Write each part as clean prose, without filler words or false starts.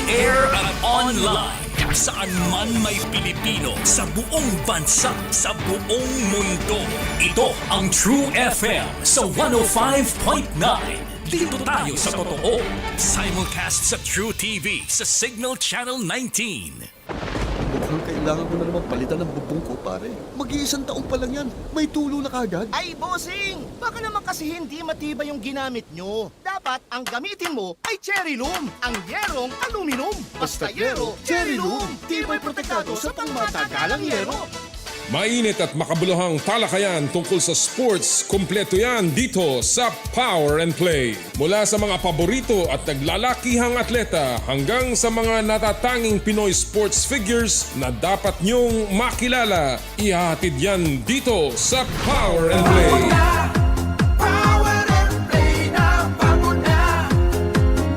On-air at online. Saan man may Pilipino, sa buong bansa, sa buong mundo. Ito ang True FM sa 105.9. Dito tayo sa totoo. Simulcast sa True TV sa Signal Channel 19. Mukhang kailangan ko na naman palitan ng bubong ko, pare. Mag-iisang taong pa lang yan. May tulo na kagad. Ay, bossing! Baka naman kasi hindi matibay yung ginamit nyo. Dapat ang gamitin mo ay cherry loom, ang yerong aluminum. Basta yero, cherry loom. Tibay protektado sa pangmatagalang yero. Mainit at makabuluhang talakayan tungkol sa sports, kumpleto yan dito sa Power and Play. Mula sa mga paborito at naglalakihang atleta hanggang sa mga natatanging Pinoy sports figures na dapat nyong makilala. Ihahatid yan dito sa Power and Play. Power and Play na bago na.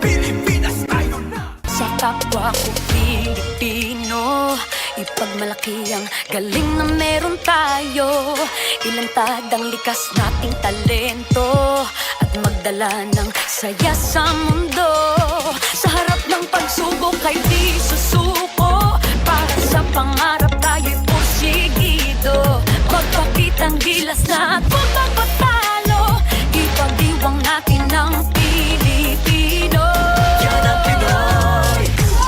Pilipinas tayo na. Sa kapwa ko Pilipino, ipagmalaki ang galing na meron tayo. Ilantad ang likas nating talento at magdala ng saya sa mundo. Sa harap ng pagsubok ay di susuko. Para sa pangarap tayo'y porsigido. Magpakitang gilas na at huwag magpatalo. Ipagdiwang natin ang Pilipino. Yan ang Pinoy.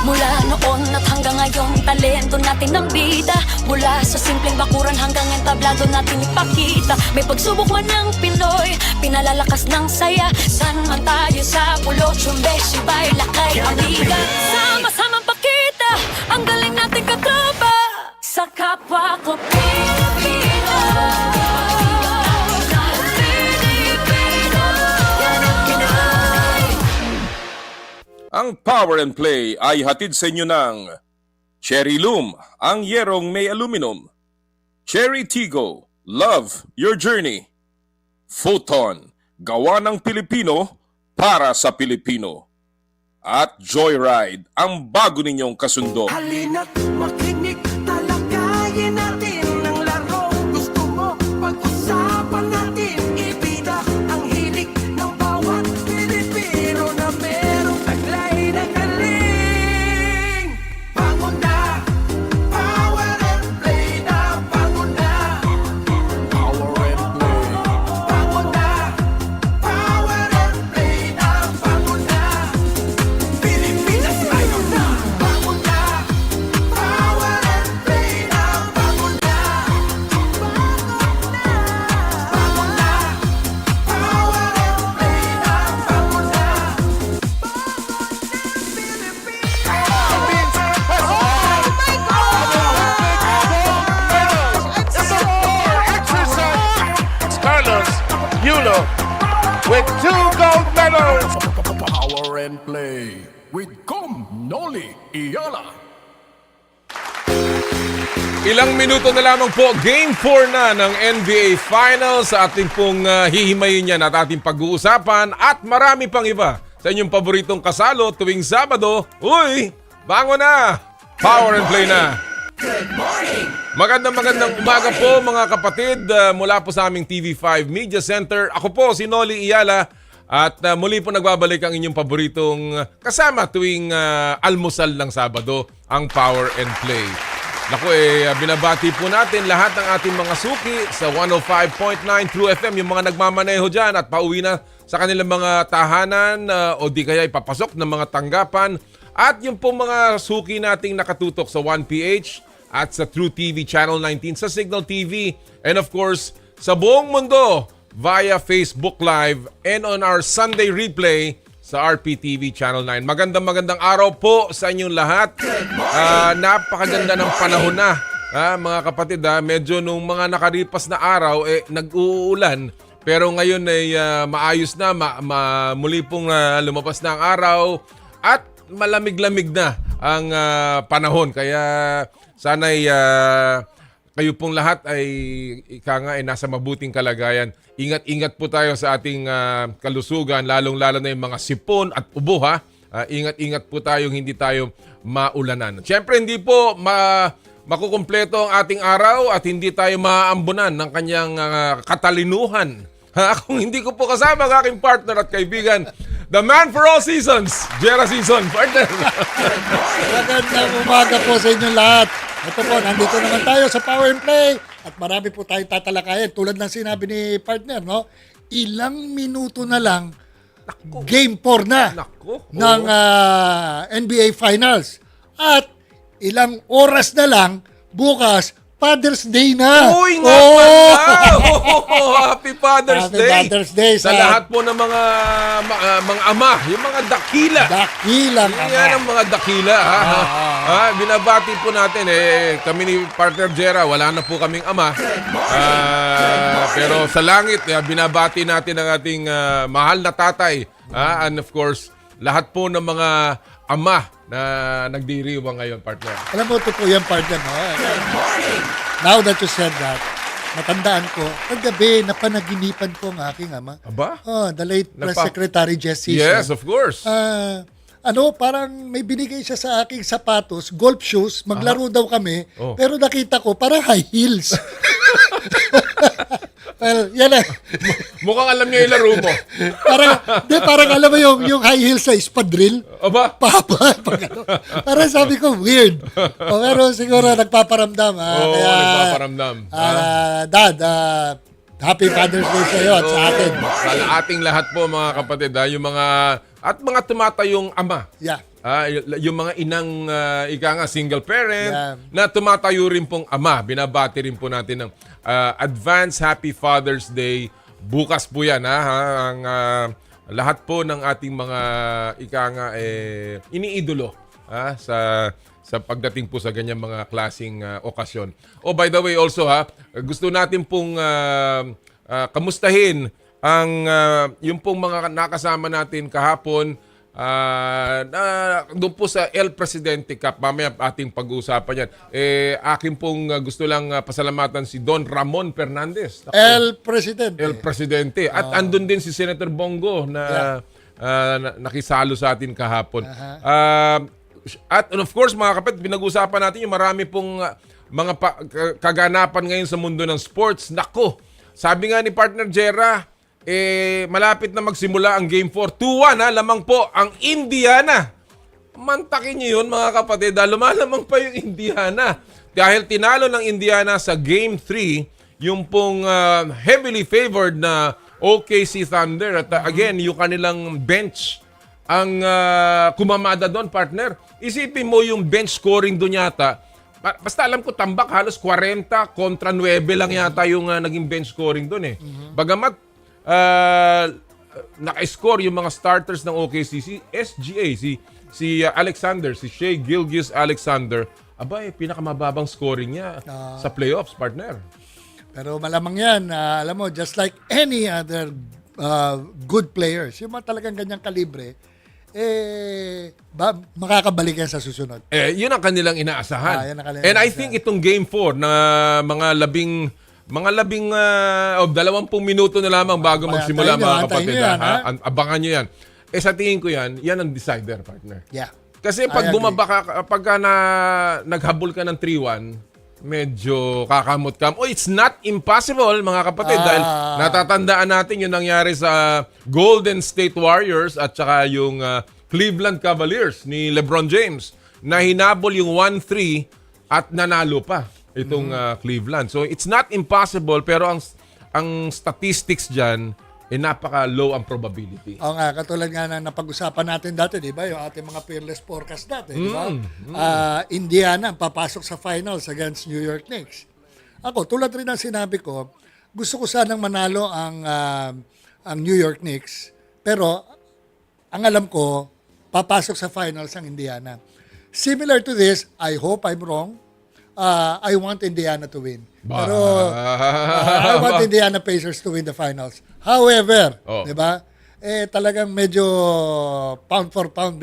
Mula noon at hanggang ngayon, talento natin ang bida. Mula sa simpleng bakuran hanggang entablado natin ipakita. May pagsubok man ng Pinoy, pinalalakas ng saya. San man tayo sa pulo, Chumbe, Sibay, Lakay, Amiga. Sama-samang pakita ang galing nating katropa. Sa kapwa ko Pilipino. Ang Power and Play ay hatid sa inyo ng Cherry Loom, ang yerong may aluminum. Cherry Tigo, Love Your Journey. Photon, gawa ng Pilipino para sa Pilipino. At Joyride, ang bago ninyong kasundo. Halina't makinig, talakayin natin ang laro. Gusto mo, pag-usapan natin. Ibida ang hilig ng bawat Pilipino na merong taglay na galing. Bangon na, Power and Play na bangon na. Power and Play. Bangon na, Power and Play na bangon na. Pilipinas tayo na. Bangon na, Power and Play na bangon na. Bangon na, Power and Play na bangon na. Carlos Yulo with 2 gold medals. Power and Play with Noli Iyala. Ilang minuto na lamang po, Game 4 na ng NBA Finals sa ating pong hihimayin yan at ating pag-uusapan at marami pang iba sa inyong paboritong kasalo tuwing Sabado. Uy, bango na! Power and Play na! Good morning. Magandang umaga po mga kapatid mula po sa aming TV5 Media Center. Ako po si Noli Iyala at muli po nagbabalik ang inyong paboritong kasama tuwing almusal ng Sabado, ang Power and Play. Naku binabati po natin lahat ng ating mga suki sa 105.9 True FM, yung mga nagmamaneho dyan at pauwi na sa kanilang mga tahanan o di kaya ipapasok ng mga tanggapan. At yung pong mga suki nating nakatutok sa 1PH at sa True TV Channel 19, sa Signal TV, and of course sa buong mundo via Facebook Live and on our Sunday replay sa RPTV Channel 9. Magandang araw po sa inyong lahat. Napakaganda ng panahon na, mga kapatid. Medyo nung mga nakaripas na araw, nag-uulan. Pero ngayon ay maayos na, muli pong lumabas na ang araw at malamig-lamig na ang panahon. Kaya sana'y kayo pong lahat ay nasa mabuting kalagayan. Ingat-ingat po tayo sa ating kalusugan, lalong-lalo na yung mga sipon at ubo, ha. Ingat-ingat po tayo, hindi tayo maulanan. Siyempre, hindi po makukumpleto ang ating araw at hindi tayo maaambunan ng kanyang katalinuhan. Kung hindi ko po kasama ang aking partner at kaibigan The man for all seasons. Jera season, partner. Magandang umaga po sa inyong lahat. Ito po, nandito naman tayo sa Power and Play at marami po tayong tatalakayin. Tulad ng sinabi ni partner, no? Ilang minuto na lang, Game 4 na Nako. ng NBA Finals. At ilang oras na lang, bukas, Father's Day na. Uy, nga pala! Happy Father's Happy Day! Father's Day sa lahat po ng mga ama, yung mga dakila. Dakilang Yan ang mga dakila. Binabati po natin. Kami ni partner Jera, wala na po kaming ama. Pero sa langit, binabati natin ang ating mahal na tatay. And of course, lahat po ng mga ama na nagdiriwang ngayon, partner. Alam mo, totoo yan, partner. No? Now that you said that, matandaan ko, kagabi, napanaginipan ko ang aking ama. Aba? The late Press Secretary Jesse. Yes, of course. Parang may binigay siya sa aking sapatos, golf shoes, maglaro daw kami, pero nakita ko, parang high heels. Well, yan na. Mukhang alam niya yung laro mo. parang alam mo yung high heels sa espadrille. Aba? Parang sabi ko, weird. Pero siguro nagpaparamdam. Nagpaparamdam. Dad, Happy Father's Day sa iyo at sa atin. Sa ating lahat po mga kapatid, yung mga tumatayong ama. Yeah. Yung mga inang single parent na tumatayo rin pong ama. Binabati rin po natin ng advance Happy Father's Day. Bukas po yan. Ang lahat po ng ating mga iniidolo sa pagdating po sa ganyang mga klaseng okasyon. Oh, by the way also gusto natin pong kamustahin ang yung pong mga nakasama natin kahapon doon po sa El Presidente Cup. Mamaya ating pag-uusapan yan. Akin pong gusto lang pasalamatan si Don Ramon Fernandez. El Presidente. El Presidente. At andun din si Senator Bongo na nakisalo sa atin kahapon. At of course, mga kapatid, pinag-usapan natin yung marami pong mga kaganapan ngayon sa mundo ng sports. Nako, sabi nga ni partner Jera, malapit na magsimula ang Game 4. 2-1 lamang po ang Indiana. Mantakin niyo yun, mga kapatid. Lumalamang pa yung Indiana. Dahil tinalo ng Indiana sa Game 3, yung pong heavily favored na OKC Thunder. At again, yung kanilang bench ang kumamada doon, partner. Isipin mo yung bench scoring doon yata. Basta alam ko, tambak halos 40 kontra 9 lang yata yung naging bench scoring doon . Bagamat naka-score yung mga starters ng OKC, si SGA, si Alexander, si Shai Gilgeous-Alexander, pinakamababang scoring niya sa playoffs, partner. Pero malamang yan, alam mo, just like any other good players, yung mga talagang ganyang kalibre, makakabalik yan sa susunod. Yun ang kanilang inaasahan. Yan ang kanilang And I inaasahan. think itong Game 4 na mga labing 20 minuto na lamang bago magsimula, mga kapatid. Abangan nyo yan. Sa tingin ko yan ang decider, partner. Yeah. Kasi pag naghabol ka ng 3-1, medyo kakamot ka. It's not impossible, mga kapatid, dahil natatandaan natin yung nangyari sa Golden State Warriors at saka yung Cleveland Cavaliers ni LeBron James na hinabol yung 1-3 at nanalo pa itong Cleveland. So it's not impossible, pero ang statistics dyan, napaka-low ang probability. Oo nga, katulad nga na napag-usapan natin dati, di ba? Yung ating mga fearless forecast natin, di ba? Indiana papasok sa finals against New York Knicks. Ako, tulad rin ng sinabi ko, gusto ko sanang manalo ang New York Knicks, pero ang alam ko, papasok sa finals ang Indiana. Similar to this, I hope I'm wrong, I want Indiana to win. Pero I want Indiana Pacers to win the finals. However, di ba? Talagang medyo pound for pound,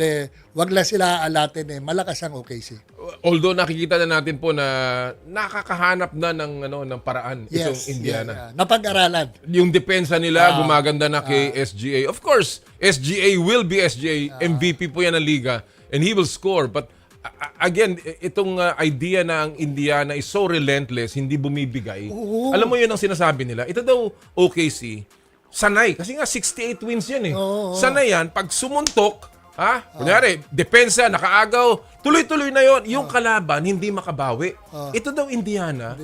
wag lang sila alatin, malakas ang OKC. Although nakikita na natin po na nakakahanap na ng paraan itong Indiana. Napag-aralan. Yung depensa nila gumaganda na kay SGA. Of course, SGA will be SGA. MVP po yan ng liga and he will score. But again, itong idea na ang Indiana is so relentless, hindi bumibigay. Alam mo yun ang sinasabi nila. Ito daw OKC, sanay. Kasi nga 68 wins yan eh. Oo. Sanay yan, pag sumuntok, kunyari, depensa, nakaagaw, tuloy-tuloy na yon. Yung kalaban, hindi makabawi. Ito daw, Indiana,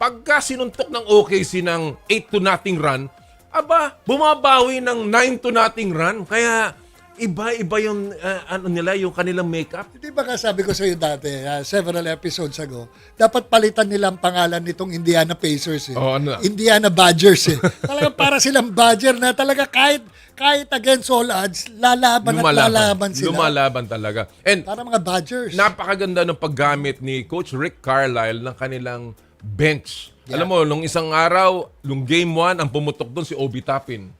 pagka sinuntok ng OKC ng 8-0 run, bumabawi ng 9-0 run. Kaya, iba-iba yung nila, yung kanilang makeup. Hindi ba sabi ko sa iyo dati, several episodes ago, dapat palitan nila ang pangalan nitong Indiana Pacers. Indiana Badgers. Talaga para silang Badger na talaga kahit against all odds, lalaban sila. Lumalaban talaga. And para mga Badgers. napakaganda ng paggamit ni Coach Rick Carlisle ng kanilang bench. Alam mo, nung isang araw, nung game 1, ang pumutok doon si Obi Toppin.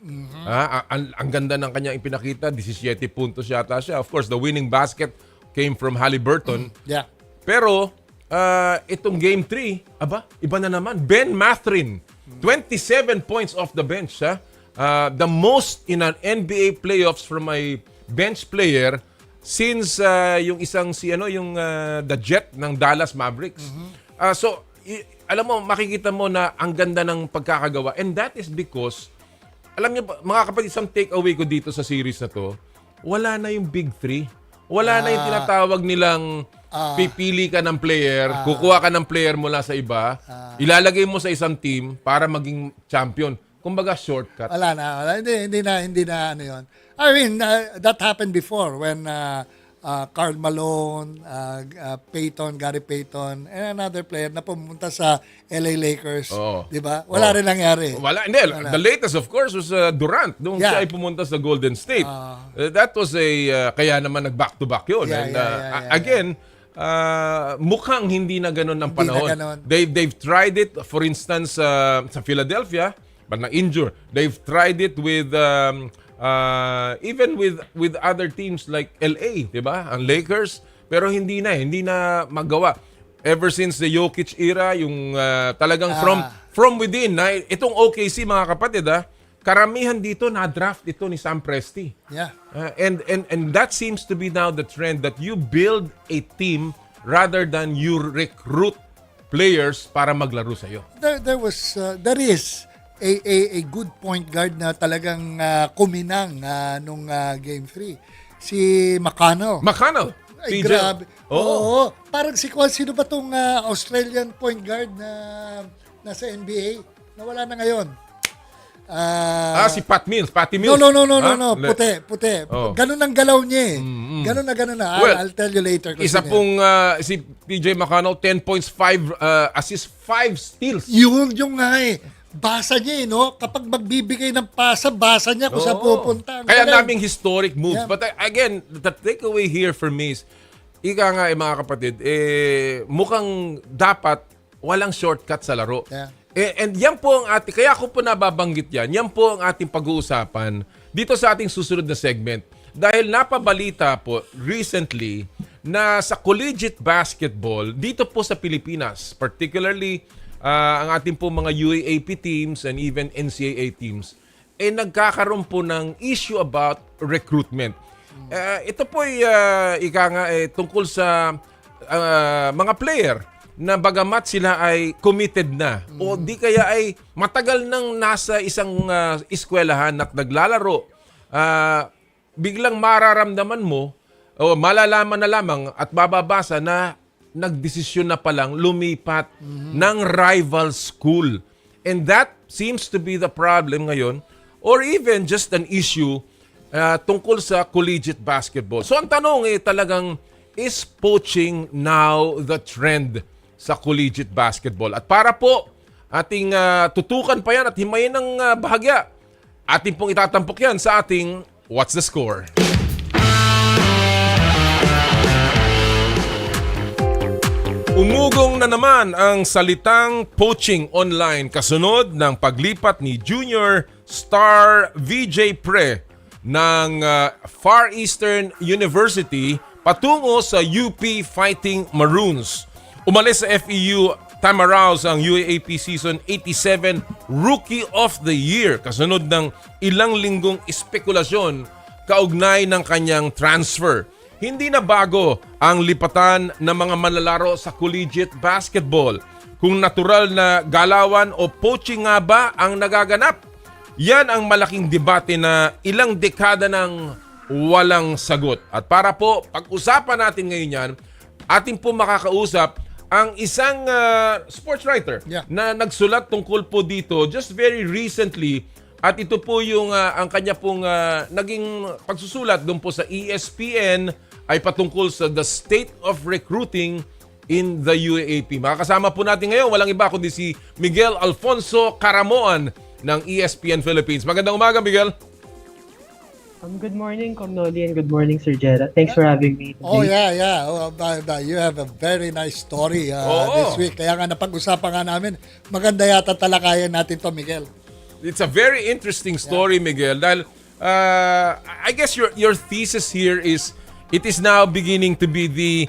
Ang ganda ng kanyang ipinakita, 17 puntos yata siya. Of course, the winning basket came from Haliburton. Pero, itong game 3, iba na naman. Ben Mathurin, 27 points off the bench. The most in an NBA playoffs from a bench player since yung isang the Jet ng Dallas Mavericks. Alam mo, makikita mo na ang ganda ng pagkakagawa. And that is because, alam niyo, mga kapatid, isang takeaway ko dito sa series na to, wala na yung big three. Wala na yung tinatawag nilang pipili ka ng player, kukuha ka ng player mula sa iba, ilalagay mo sa isang team para maging champion. Kumbaga, shortcut. Wala na. Hindi na ano yun. I mean, that happened before when Karl Malone, Gary Payton, and another player na pumunta sa LA Lakers. Di ba? Wala rin nangyari. Wala. The latest, of course, was Durant. Doon siya ay pumunta sa Golden State. That was kaya naman nag-back-to-back yun. Again, mukhang hindi na ganun ang panahon. They've tried it, for instance, sa Philadelphia, but na-injure. They've tried it with even with other teams like LA, 'di ba? Ang Lakers, pero hindi na magawa. Ever since the Jokic era, yung talagang from within, itong OKC mga kapatid, karamihan dito na draft ito ni Sam Presti. And that seems to be now the trend that you build a team rather than you recruit players para maglaro sa iyo. There is a good point guard na talagang kuminang nung game 3. Si McConnell. Ay, grabe. Oo. Parang sino ba tong Australian point guard na nasa NBA? Nawala na ngayon. Si Patty Mills. No. Puti. Ganun ang galaw niya eh. Ganun na. I'll tell you later. Isa pong si PJ McConnell, 10 points, 5 assists, 5 steals. Yung nga eh. Basa niya no? Kapag magbibigay ng pasa, basa niya kung saan pupunta. Kaya naming historic moves. But again, the takeaway here for me is, ika nga mga kapatid, mukhang dapat walang shortcut sa laro. And yan po ang kaya ko po nababanggit yan po ang ating pag-uusapan dito sa ating susunod na segment. Dahil napabalita po recently na sa collegiate basketball, dito po sa Pilipinas, particularly ang ating po mga UAAP teams and even NCAA teams, nagkakaroon po ng issue about recruitment. Ito po ay tungkol sa mga player na bagamat sila ay committed na o di kaya ay matagal nang nasa isang eskwelahan at naglalaro, biglang mararamdaman mo o malalaman na lamang at bababasa na nagdesisyon na palang lumipat ng rival school. And that seems to be the problem ngayon, or even just an issue tungkol sa collegiate basketball. So ang tanong talagang, is poaching now the trend sa collegiate basketball? At para po ating tutukan pa yan at himayin ng bahagya, ating pong itatampok yan sa ating What's the Score? Umugong na naman ang salitang poaching online kasunod ng paglipat ni Junior Star VJ Pre ng Far Eastern University patungo sa UP Fighting Maroons. Umalis sa FEU Tamaraws ang UAAP Season 87 Rookie of the Year kasunod ng ilang linggong espekulasyon kaugnay ng kanyang transfer. Hindi na bago ang lipatan ng mga manlalaro sa collegiate basketball. Kung natural na galawan o poaching nga ba ang nagaganap? Yan ang malaking debate na ilang dekada nang walang sagot. At para po pag-usapan natin ngayon yan, ating po makakausap ang isang sports writer na nagsulat tungkol po dito just very recently. At ito po yung ang kanya pong naging pagsusulat doon po sa ESPN ay patungkol sa the state of recruiting in the UAAP. Makakasama po natin ngayon, walang iba kundi si Miguel Alfonso Caramoan ng ESPN Philippines. Magandang umaga, Miguel. Good morning, Comnoli, and good morning, Sir Gerard. Thanks for having me today. Oh, yeah. Oh, you have a very nice story this week. Kaya nga napag-usapan nga namin, maganda yata talakayan natin to, Miguel. It's a very interesting story, Miguel. Dahil, I guess your thesis here is, it is now beginning to be the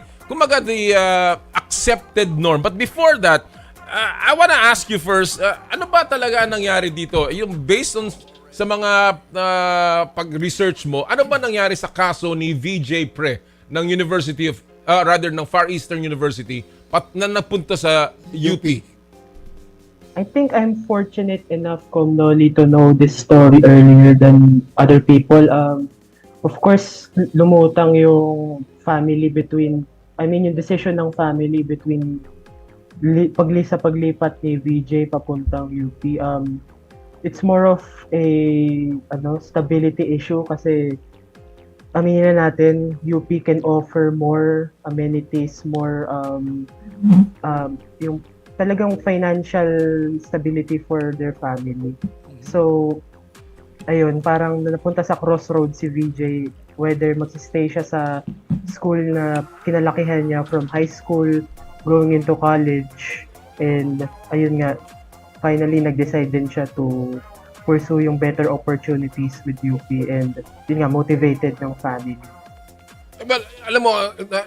accepted norm. But before that, I wanna ask you first, ano ba talaga ang nangyari dito? Yung based on sa mga pag-research mo, ano ba nangyari sa kaso ni VJ Pre ng University of, ng Far Eastern University na napunta sa UP? I think I'm fortunate enough, Comnoli, to know this story earlier than other people. Of course, lumutang yung yung decision ng family between paglipat ni VJ papuntang UP. It's more of a stability issue kasi aminin na natin, UP can offer more amenities, more yung talagang financial stability for their family. So, ayun, parang napunta sa crossroads si VJ, whether magsistay siya sa school na kinalakihan niya from high school, going into college, and ayun nga, finally nag-decide din siya to pursue yung better opportunities with UP, and yun nga, motivated ng family. Well, alam mo,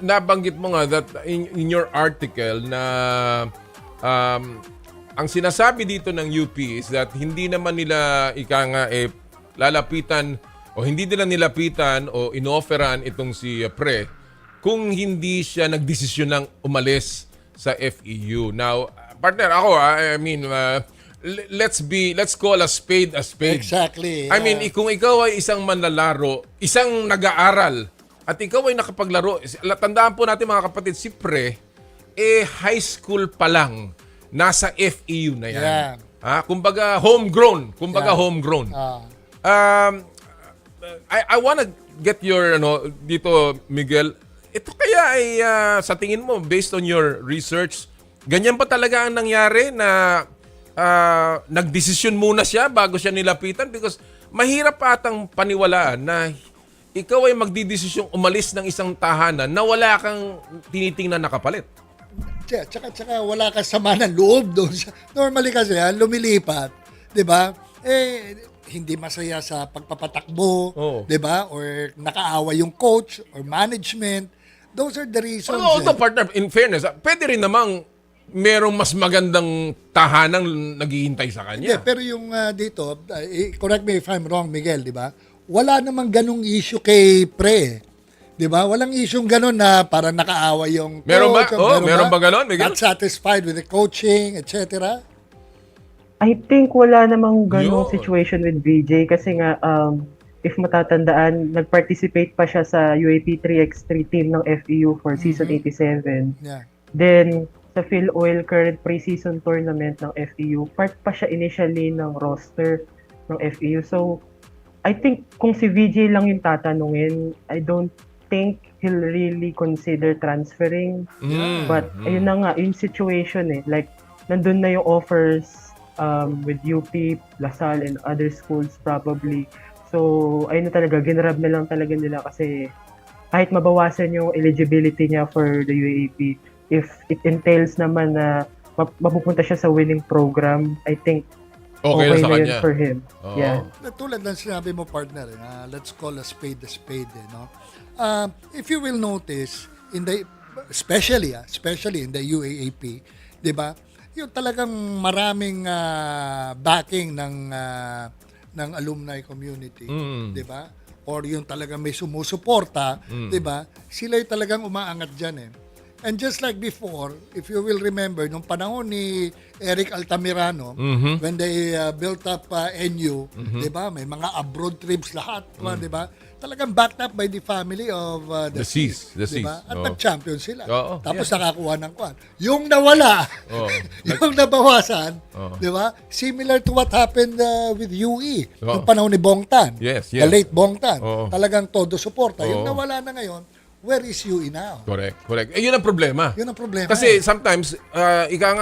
nabanggit mo nga that in your article na ang sinasabi dito ng UP is that hindi naman nila lalapitan o hindi nila nilapitan o inofferan itong si Pre kung hindi siya nagdesisyon ng umalis sa FEU. Now, partner, ako let's call a spade a spade. Exactly. I mean, kung ikaw ay isang manlalaro, isang nag-aaral, at ikaw ay nakapaglaro, tandaan po natin mga kapatid, si Pre, high school pa lang, nasa FEU na yan. Yeah. Kumbaga homegrown. I wanna get your, dito, Miguel, ito kaya ay, sa tingin mo, based on your research, ganyan pa talaga ang nangyari na nagdesisyon muna siya bago siya nilapitan? Because mahirap atang paniwalaan na ikaw ay magdidesisyong umalis ng isang tahanan na wala kang tinitingnan na kapalit. Tsaka wala kang sama ng loob doon. Normally kasi lumilipat, 'di ba? Hindi masaya sa pagpapatakbo, 'di ba? Or nakaawa yung coach or management. Those are the reasons. Ito, partner, in fairness, pwede rin namang merong mas magandang tahanang naghihintay sa kanya. Hindi, pero yung dito, correct me if I'm wrong, Miguel, 'di ba? Wala namang ganung issue kay Pre. 'Di ba? Walang issue ganun na parang nakaawa yung coach. Meron ba ganun, Miguel? Not satisfied with the coaching, etc. I think wala namang ganung situation with VJ kasi nga if matatandaan, nag-participate pa siya sa UAP 3x3 team ng FEU for season 87. Yeah. Then sa Phil Oil current preseason tournament ng FEU, part pa siya initially ng roster ng FEU. So I think kung si VJ lang yung tatanungin, I don't think he'll really consider transferring. But ayun na nga, yung situation like nandun na yung offers with UP, LaSalle, and other schools probably. So ayun na talaga, ginrab na lang talaga nila kasi kahit mabawasan yung eligibility niya for the UAAP, if it entails naman na mapupunta siya sa winning program, I think okay na yun for him. Yeah. Tulad ng sinabi mo, partner, let's call a spade, no? If you will notice, especially in the UAAP, di ba, yung talagang maraming backing ng alumni community, di ba? Or yung talagang may sumusuporta, di ba? Sila yung talagang umaangat dyan And just like before, if you will remember, nung panahon ni Eric Altamirano, when they built up NU, di ba? May mga abroad trips lahat, di ba? Talagang backed up by the family of the Seas. The di ba? Seas. At Oo. nag-champion sila. Oo, Tapos nakakuha ng kwan. Yung nawala, yung nabawasan, di ba? Similar to what happened with UE, nung panahon ni Bongtan. Yes. The late Bongtan. Oo. Talagang todo suporta. Yung Oo. nawala na ngayon, where is UE now? Correct. Yun ang problema. Yun ang problema. Kasi sometimes, ikaw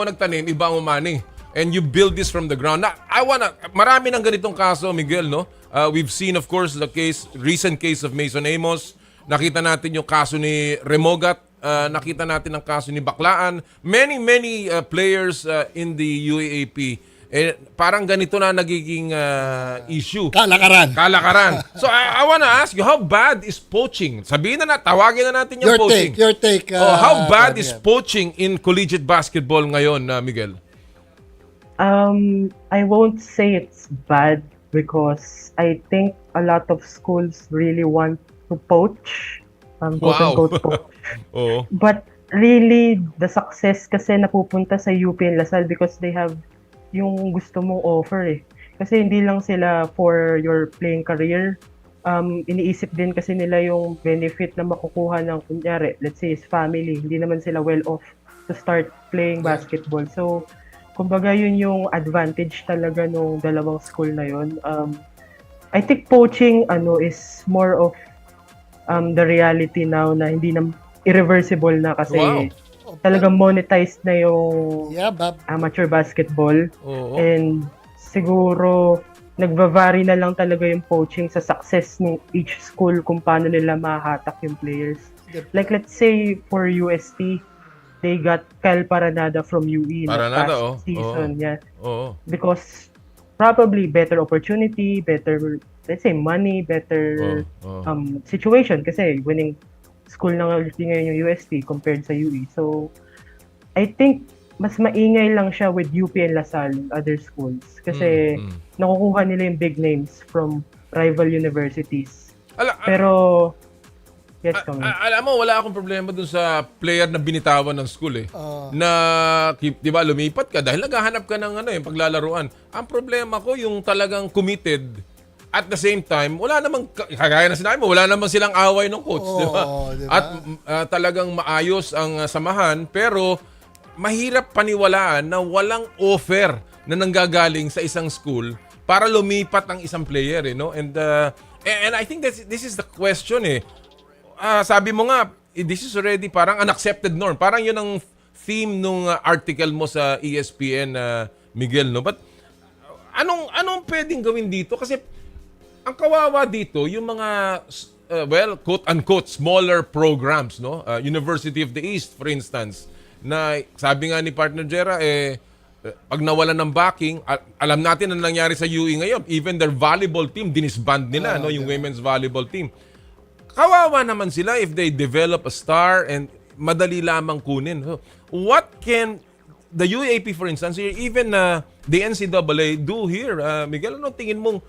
ang nagtanim, iba ang umani. And you build this from the ground. Marami ng ganitong kaso, Miguel, no? We've seen, of course, the recent case of Mason Amos. Nakita natin yung kaso ni Remogat. Nakita natin ang kaso ni Baklaan. Many players in the UAAP. Parang ganito na nagiging issue. Kalakaran. So I wanna ask you, how bad is poaching? Sabihin na tawagin na natin yung poaching. Your take. How bad is poaching in collegiate basketball ngayon, Miguel? I won't say it's bad because I think a lot of schools really want to poach, quote-unquote poach. Oo. But really, the success kasi napupunta sa UP and Lasal because they have yung gusto mong offer eh. Kasi hindi lang sila for your playing career. Iniisip din kasi nila yung benefit na makukuha ng, kunyari, let's say, is family. Hindi naman sila well off to start playing basketball. So, kumbaga yun yung advantage talaga nung dalawang school na yun. I think poaching is more of the reality now na hindi na irreversible na kasi talagang monetized na yung amateur basketball. And siguro nagva-vary na lang talaga yung poaching sa success ng each school kung paano nila mahatak yung players. Like let's say for UST, they got Kyle Paranada from UE na past season. Yeah. Because probably better opportunity, better, let's say, money, better situation. Kasi winning school na ngayon yung UST compared sa UE. So, I think mas maingay lang siya with UP and Lasal and other schools. Kasi nakukuha nila yung big names from rival universities. Pero, yes, alam mo, wala akong problema dun sa player na binitawan ng school eh. Na, di ba, lumipat ka dahil naghahanap ka ng paglalaruan. Ang problema ko, yung talagang committed at the same time, wala namang, kagaya na sinabi mo, wala namang silang away ng coach. Diba? At talagang maayos ang samahan, pero mahirap paniwalaan na walang offer na nanggagaling sa isang school para lumipat ang isang player. And I think this is the question eh. Sabi mo nga, this is already parang an accepted norm. Parang yun ang theme nung article mo sa ESPN, Miguel, no? But anong pwedeng gawin dito? Kasi ang kawawa dito, yung mga, quote-unquote, smaller programs, no? University of the East, for instance, na sabi nga ni partner Jera, pag nawalan ng backing, alam natin ang nangyari sa UE ngayon. Even their volleyball team, dinisband nila, no? Yung women's volleyball team. Kawawa naman sila if they develop a star and madali lamang kunin. So, what can the UAP, for instance, even the NCAA do here? Miguel, ano tingin mong,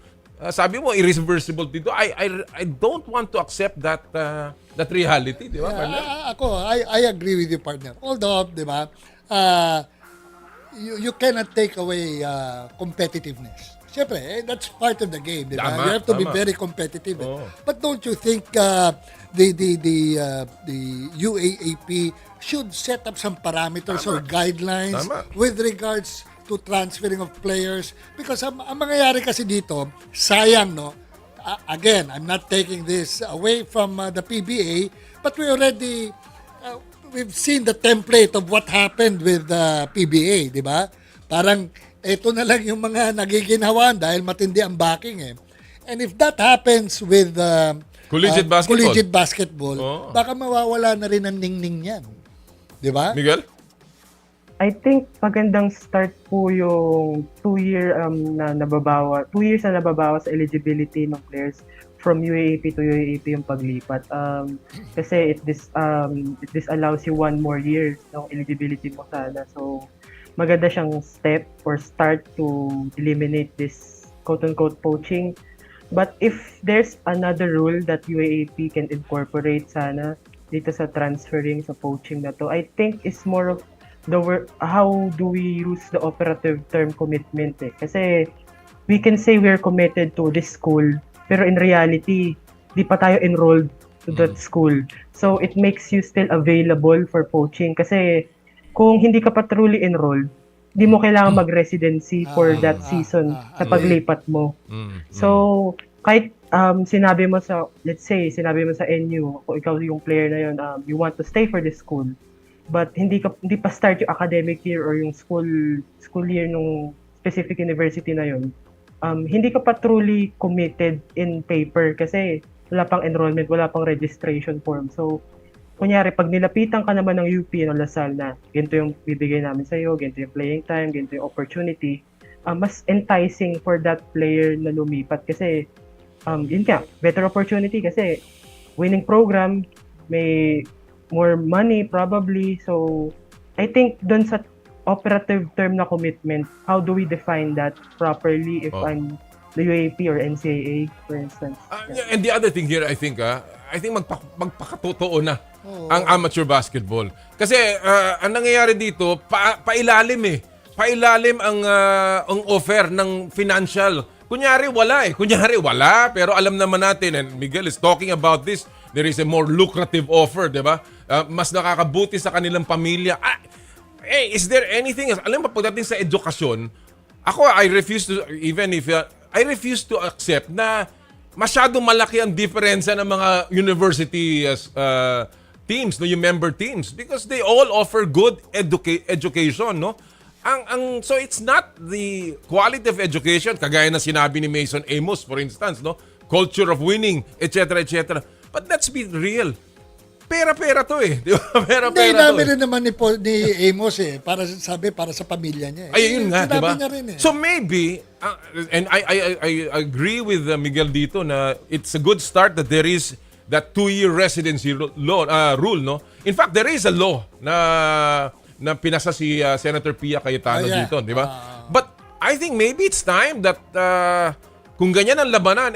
sabi mo, irreversible dito? I don't want to accept that reality, di ba? I agree with you, partner. Although, di ba, you cannot take away competitiveness. Siyempre, that's part of the game, di ba? You have to be very competitive. But don't you think the UAAP should set up some parameters or guidelines with regards to transferring of players? Because ang mangyayari kasi dito, sayang, no? Again, I'm not taking this away from the PBA, but we already we've seen the template of what happened with the PBA, di ba? Parang ito na lang yung mga nagiginhawan dahil matindi ang backing eh. And if that happens with collegiate basketball, baka mawawala na rin ang ningning yan. Di ba? Miguel? I think magandang start po yung 2 years na nababawas sa eligibility ng players from UAAP to UAAP yung paglipat. Kasi it disallows you 1 more year ng eligibility mo sana. So, maganda siyang step or start to eliminate this quote-unquote poaching. But if there's another rule that UAAP can incorporate sana, dito sa transferring sa poaching na to. I think it's more of how do we use the operative term commitment eh. Kasi we can say we're committed to this school, pero in reality, di pa tayo enrolled to that school. So it makes you still available for poaching kasi kung hindi ka pa truly enrolled, di mo kailangan mag-residency for that season sa paglipat mo. So, kahit sinabi mo sa, let's say, sinabi mo sa NU, kung ikaw yung player na yun, you want to stay for this school, but hindi pa start yung academic year or yung school year nung specific university na yun, hindi ka pa truly committed in paper kasi wala pang enrollment, wala pang registration form. So, kunyari, pag nilapitan ka naman ng UP o Lasal na ganito yung bibigay namin sa'yo, ganito yung playing time, ganito yung opportunity, mas enticing for that player na lumipat kasi yun nga, better opportunity kasi winning program, may more money probably. So, I think dun sa operative term na commitment, how do we define that properly if I'm the UAP or NCAA, for instance? And the other thing here, I think magpakatotoo na ang amateur basketball. Kasi ang nangyayari dito, pailalim eh. Pailalim ang offer ng financial. Kunyari wala, pero alam naman natin, and Miguel is talking about this, there is a more lucrative offer, di ba? Mas nakakabuti sa kanilang pamilya. Is there anything else? Alam mo, pagdating sa edukasyon, ako, I refuse to accept na masyadong malaki ang diferensya ng mga university teams, no, yung member teams, because they all offer good education, no? So it's not the quality of education, kagaya na sinabi ni Mason Amos, for instance, no? Culture of winning, etc., etc. But let's be real. Pera-pera to eh. Di ba? Pera-pera to. Hindi, namin rin naman ni Amos eh. Para sa pamilya niya eh. Ayun nga, di ba? Niya rin eh. So maybe, and I agree with Miguel dito na it's a good start that there is that 2-year residency rule, no? In fact, there is a law na pinasa si Senator Pia Cayetano dito, di ba? But I think maybe it's time that kung ganyan ang labanan,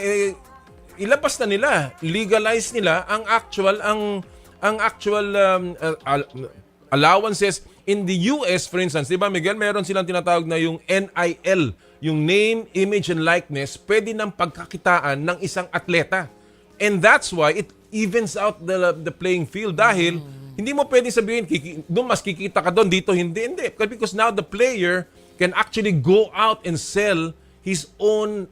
ilabas na nila, legalize nila ang actual allowances in the US, for instance. Di ba, Miguel, meron silang tinatawag na yung NIL, yung name, image, and likeness, pwede ng pagkakitaan ng isang atleta. And that's why it evens out the playing field dahil hindi mo pwedeng sabihin, doon mas kikita ka doon, dito hindi. Because now the player can actually go out and sell his own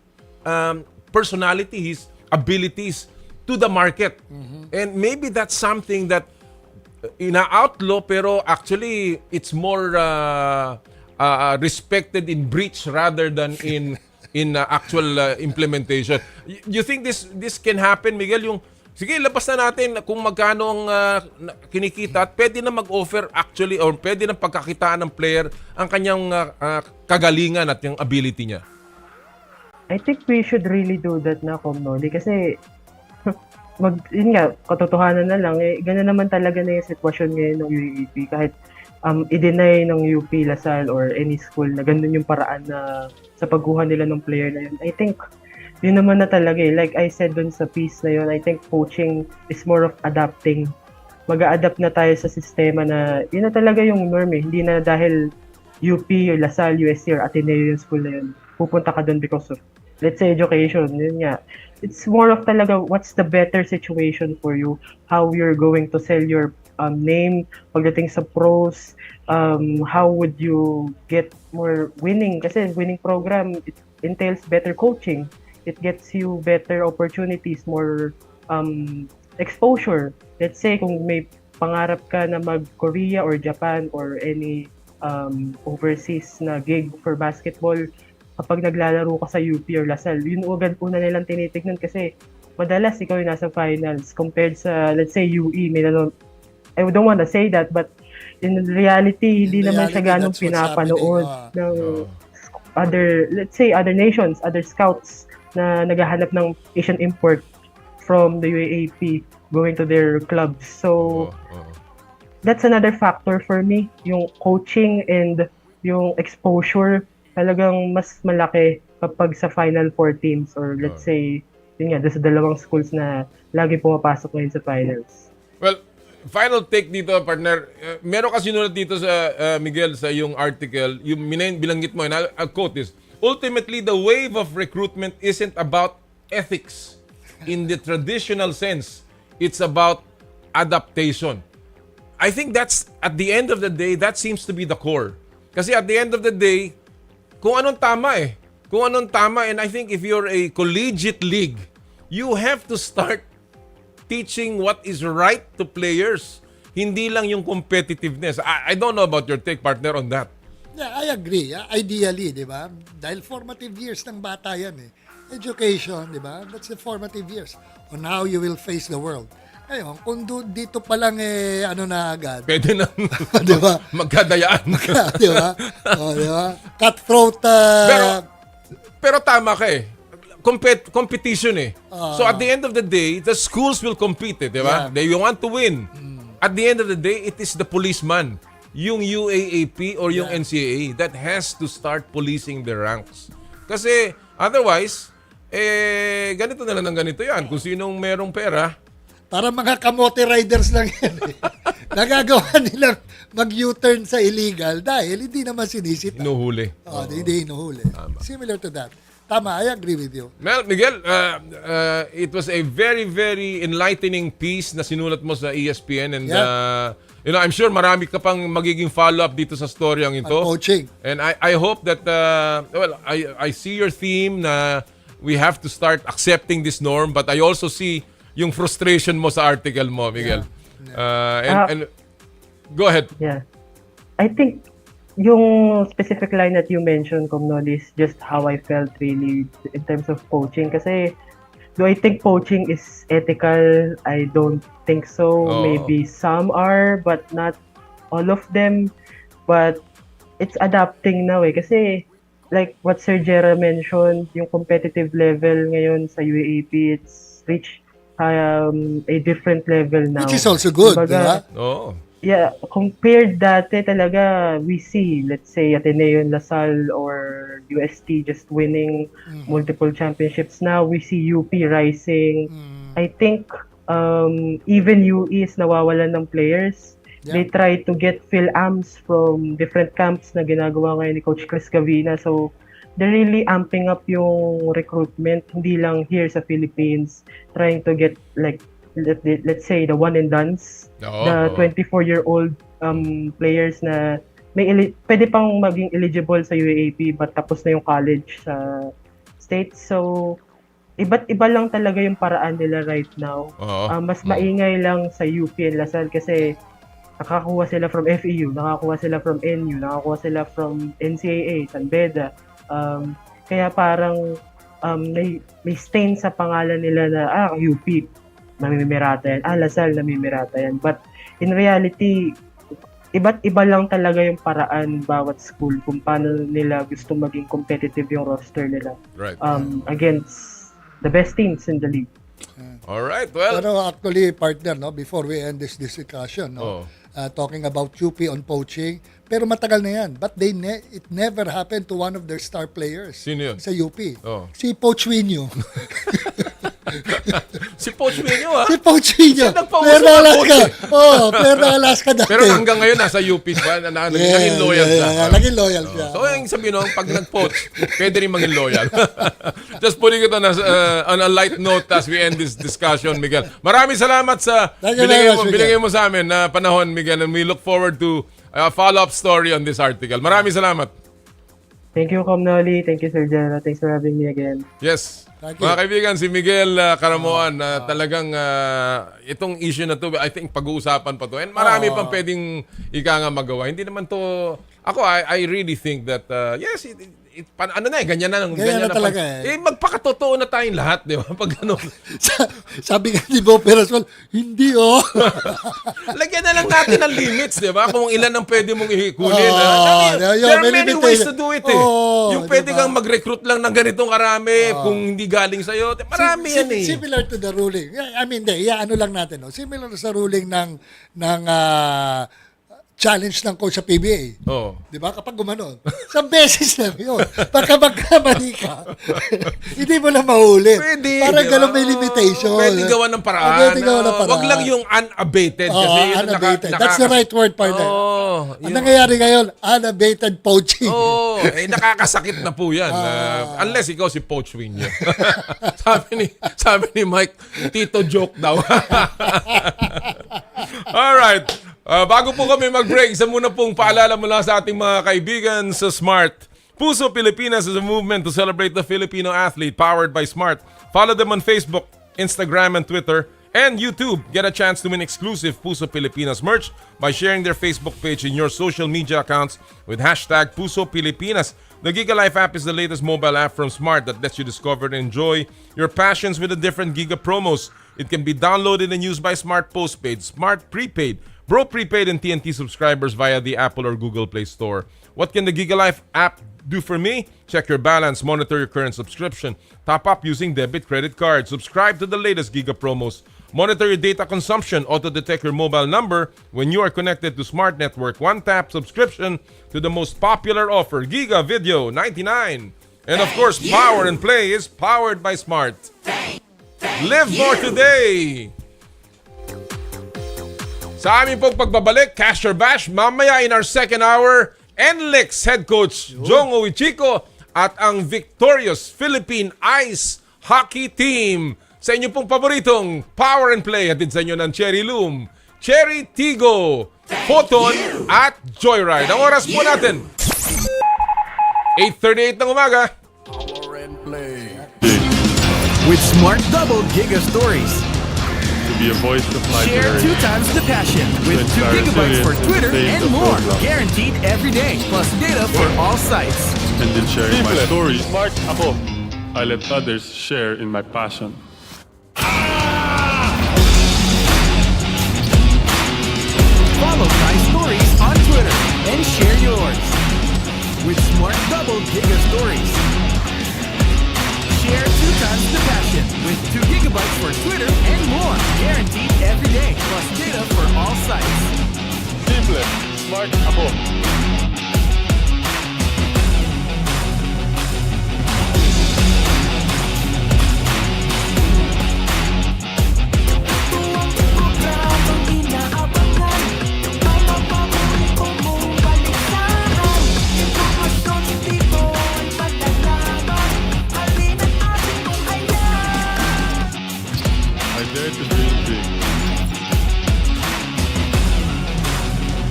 personality, his abilities to the market. And maybe that's something that ina-outlaw pero actually it's more respected in breach rather than in actual implementation. You think this can happen, Miguel? Yung sige, labas na natin kung magkano ang kinikita at pwede na mag-offer actually or pwede na pagkakitaan ng player ang kanyang kagalingan at yung ability niya. I think we should really do that na, Komnoli, kasi yun nga, katotohanan na lang, ganun naman talaga na yung sitwasyon ngayon ng UAP. Kahit i-deny ng UP, Lasal, or any school na ganun yung paraan na sa pagkuha nila ng player na yun. I think, yun naman na talaga eh. Like I said dun sa piece na yun, I think coaching is more of adapting. Mag-a-adapt na tayo sa sistema na yun na talaga yung norm eh. Hindi na dahil UP, or Lasal, USC, or Ateneo yung school na yun, pupunta ka dun because of, let's say, education. Yun nga. It's more of talaga what's the better situation for you, how you're going to sell your name pagdating sa pros, how would you get more winning, kasi winning program, it entails better coaching, it gets you better opportunities, more exposure. Let's say kung may pangarap ka na mag-Korea or Japan or any overseas na gig for basketball, kapag naglalaro ka sa UP or Lasal, yun agad una nilang tinitignan kasi madalas ikaw yung nasa finals compared sa, let's say, UE. I don't want to say that, but in reality, hindi naman siya ganong pinapanood ng other, let's say, other nations, other scouts na naghahanap ng Asian import from the UAAP going to their clubs. So, that's another factor for me, yung coaching and yung exposure talagang mas malaki kapag sa Final Four teams or let's say, yun nga, sa dalawang schools na lagi pumapasok ngayon sa finals. Well, final take dito, partner. Meron kasi sinulat dito sa Miguel sa yung article, yung bilanggit mo, and I'll quote this. Ultimately, the wave of recruitment isn't about ethics in the traditional sense. It's about adaptation. I think that's, at the end of the day, that seems to be the core. Kasi at the end of the day, kung anong tama Kung anong tama, and I think if you're a collegiate league, you have to start teaching what is right to players. Hindi lang yung competitiveness. I don't know about your take, partner, on that. Yeah, I agree. Ideally, di ba? Dahil formative years ng bata yan eh. Education, di ba? That's the formative years on how you will face the world. Ngayon, kung dito pa lang ano na agad. Pwede na di ba? Magkadayaan. Di ba? Di ba? Cutthroat. Pero tama ka competition so at the end of the day, the schools will compete di ba? Yeah. They want to win. At the end of the day, it is the policeman, yung UAAP or yung NCAA that has to start policing the ranks. Kasi otherwise, ganito na lang ng ganito yan. Kung sinong merong pera, para mga kamote riders lang yan nagagawa nilang mag-U-turn sa illegal dahil hindi naman sinisita. inuhuli. Hindi inuhuli. Similar to that. Tama, I agree with you. Miguel, it was a very, very enlightening piece na sinulat mo sa ESPN and I'm sure marami ka pang magiging follow-up dito sa storyang ito. Poaching. And I hope that, I see your theme na we have to start accepting this norm, but I also see yung frustration mo sa article mo, Miguel. And go ahead. Yeah. I think yung specific line that you mentioned, Comnol, is just how I felt really in terms of poaching. Kasi do I think poaching is ethical? I don't think so. Maybe some are, but not all of them. But it's adapting now Kasi like what Sir Jera mentioned, yung competitive level ngayon sa UAAP, it's reached a different level now. Which is also good, Kumbaga, yeah, compared dati talaga, we see, let's say, Ateneo and Lasal or UST just winning multiple championships. Now, we see UP rising. I think even UE is nawawalan ng players. They try to get Phil-Ams from different camps na ginagawa ngayon ni Coach Chris Gavina. So, they're really amping up yung recruitment, hindi lang here sa Philippines, trying to get like, let's say, the one and dones, the 24-year-old players na pwede pang maging eligible sa UAAP but tapos na yung college sa States. So, iba't iba lang talaga yung paraan nila right now. Mas maingay lang sa UP and Lasal kasi nakakuha sila from FEU, nakakuha sila from NU, nakakuha sila from NCAA, San Beda. Kaya parang may stain sa pangalan nila na UP, namimirata yan. Lasal, namimirata yan. But in reality, iba't iba lang talaga yung paraan bawat school kung paano nila gusto maging competitive yung roster nila against the best teams in the league. All right, well. Pero actually, partner, before we end this discussion, talking about UP on poaching, pero matagal na yan. But it never happened to one of their star players. Sino yun? Sa UP. Si Poachwinyo. Si Poaching Si Poaching. Player ng Alaska. Player ng Alaska dati. Pero hanggang ngayon, nasa UP pa, naging loyal siya. Naging loyal siya. So, yung sabihin nung, pag nag-poach, pwede rin maging loyal. Just putting it on a light note as we end this discussion, Miguel. Maraming salamat sa binigay mo sa amin na panahon, Miguel, and we look forward to a follow-up story on this article. Maraming salamat. Thank you, Comnoli. Thank you, Sir Jera. Thanks for having me again. Yes. Mga kaibigan, si Miguel Caramoan, talagang itong issue na to, I think pag-uusapan pa to. And marami pang pwedeng magawa. Hindi naman to, ako, I really think that, yes, ganyan na talaga magpakatotoo na tayong lahat, di ba? Pag Sabi nga ni Bo Peraswal, hindi lagyan na lang natin ng limits, di ba? Kung ilan ang pwede mong ihikunin. There are many ways to do it yung pwede kang mag-recruit lang ng ganitong karami kung hindi galing sa'yo. Marami yan Similar to the ruling. I mean, ano lang natin. Similar sa ruling ng challenge ng coach sa PBA. Oo. Di ba? Kapag gumanon. Isang beses lang yun. Pagka magkamali ka, hindi mo na mahuli. Pwede. Parang di gano'n ba? may limitation. Pwede gawan ng paraan. Pwede gawan ng paraan. Wag lang yung unabated. Oo, Kasi yun unabated. That's the right word, partner. Ang Yun. nangyayari ngayon, unabated poaching. Oo, nakakasakit na po yan. Unless ikaw si Poaching niya. sabi ni Mike, Tito joke daw. Alright. Bago po kami mag-break, isa muna pong paalala mula sa ating mga kaibigan sa Smart. Puso Pilipinas is a movement to celebrate the Filipino athlete powered by Smart. Follow them on Facebook, Instagram, and Twitter, and YouTube. Get a chance to win exclusive Puso Pilipinas merch by sharing their Facebook page in your social media accounts with hashtag Puso Pilipinas. The Giga Life app is the latest mobile app from Smart that lets you discover and enjoy your passions with the different Giga promos. It can be downloaded and used by Smart Postpaid, Smart Prepaid, Bro Prepaid, and TNT subscribers via the Apple or Google Play Store. What can the Giga Life app do for me? Check your balance, monitor your current subscription, top up using debit credit card, subscribe to the latest Giga promos, monitor your data consumption, auto-detect your mobile number when you are connected to Smart Network, one-tap subscription to the most popular offer, Giga Video 99. And of course, Power and Play is powered by Smart. Live more today! Sa aming pong pagbabalik, Cash or Bash, mamaya in our second hour, NLEX head coach Jong Uichico at ang victorious Philippine Ice Hockey Team. Sa inyo pong paboritong Power and Play, hatid sa inyo ng Cherry Loom, Cherry Tigo, Photon at Joyride. Ang oras po natin, 8:38 ng umaga. Power and Play. With Smart Double Giga Stories. To be a voice of my Share generation. 2 times the passion with 2 inspire gigabytes for resilience Twitter in the face and of more. roadblocks. Guaranteed every day, plus data for all sites. And in sharing my stories, Smart ako. I let others share in my passion. Follow my stories on Twitter and share yours. With Smart Double Giga Stories. Share 2 times the passion with 2 gigabytes for Twitter and more. Guaranteed every day, plus data for all sites. Simple. Smart ako. I dare to dream big.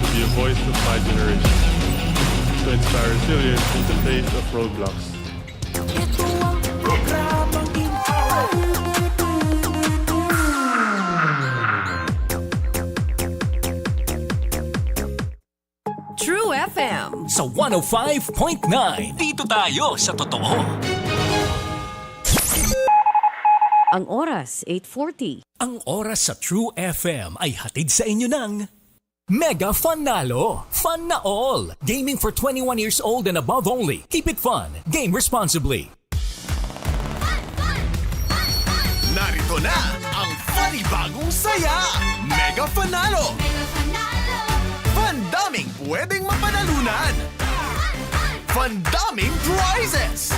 To be a voice of my generation. To inspire resilience in the face of roadblocks. True FM sa 105.9. Dito tayo sa totoo. Ang oras, 8:40. Ang oras sa True FM ay hatid sa inyo ng Mega Fanalo. Fun na all. Gaming for 21 years old and above only. Keep it fun. Game responsibly. Narito na ang funny bagong saya. Mega Fanalo. Pandaming pwedeng mapanalunan. Pandaming prizes.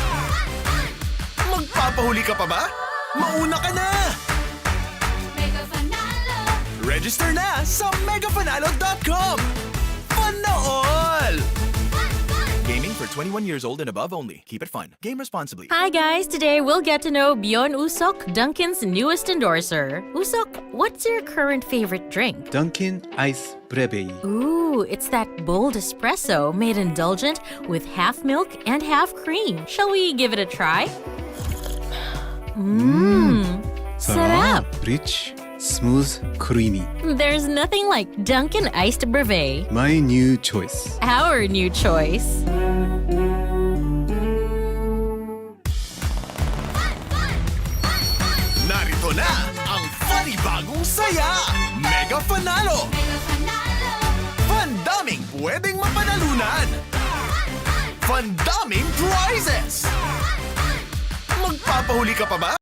Magpapahuli ka pa ba? Mauna ka na! Register na sa megafanalo.com. Fun na all! Gaming for 21 years old and above only. Keep it fun. Game responsibly. Hi guys, today we'll get to know Bjorn Usok, Dunkin's newest endorser. Usok, what's your current favorite drink? Dunkin' Ice Breve. Ooh, it's that bold espresso made indulgent with half milk and half cream. Shall we give it a try? Sarap! Rich, smooth, creamy. There's nothing like Dunkin' Iced Brevet. My new choice. Our new choice. Narito na ang funny bagong saya. Mega Fanalo. Pandaming pwedeng mapanalunan. Pandaming prizes. Magpapahuli ka pa ba?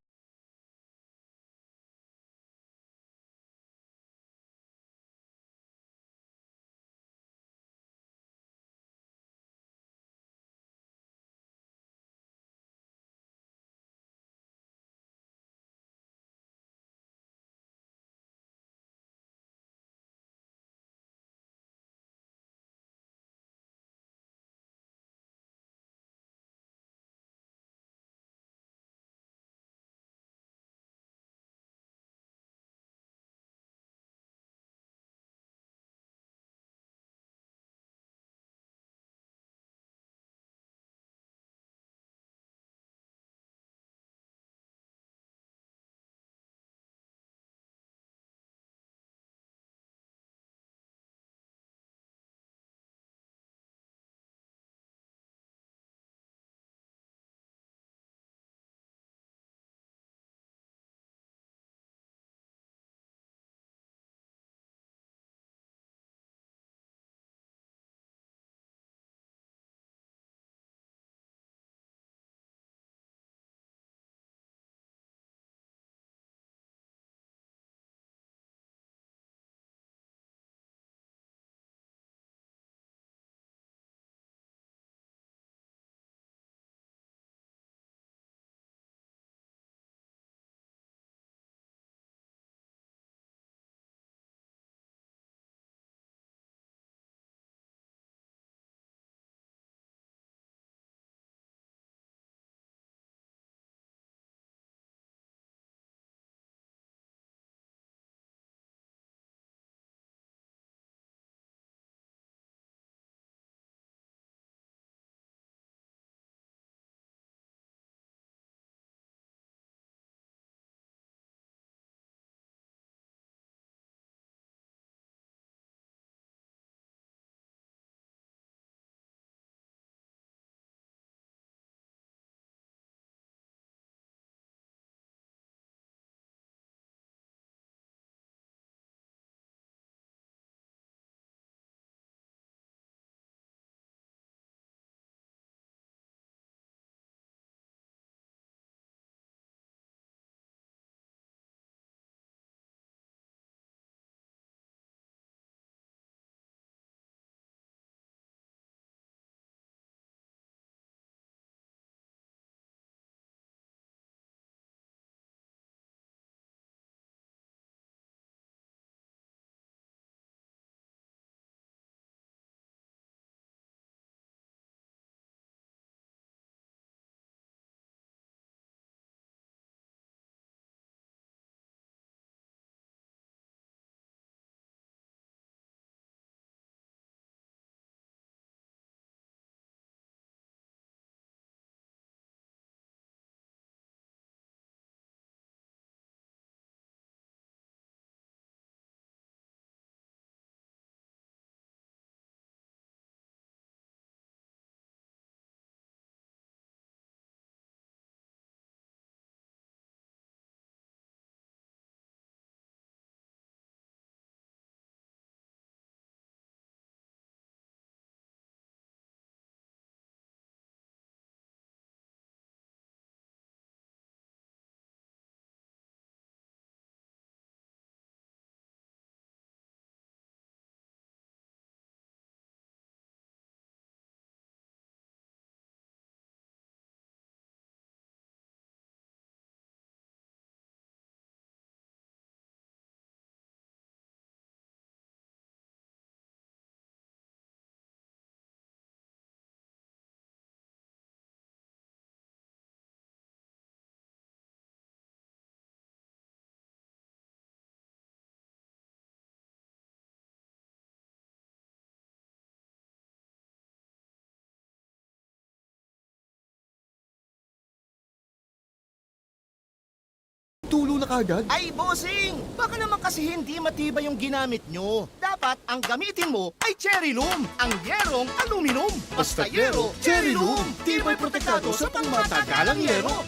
na kagad? Ay, bossing! Baka naman kasi hindi matibay yung ginamit nyo. Dapat ang gamitin mo ay cherry loom, ang yerong aluminum. Basta yero, cherry loom. Tibay protektado sa pangmatagalang yero.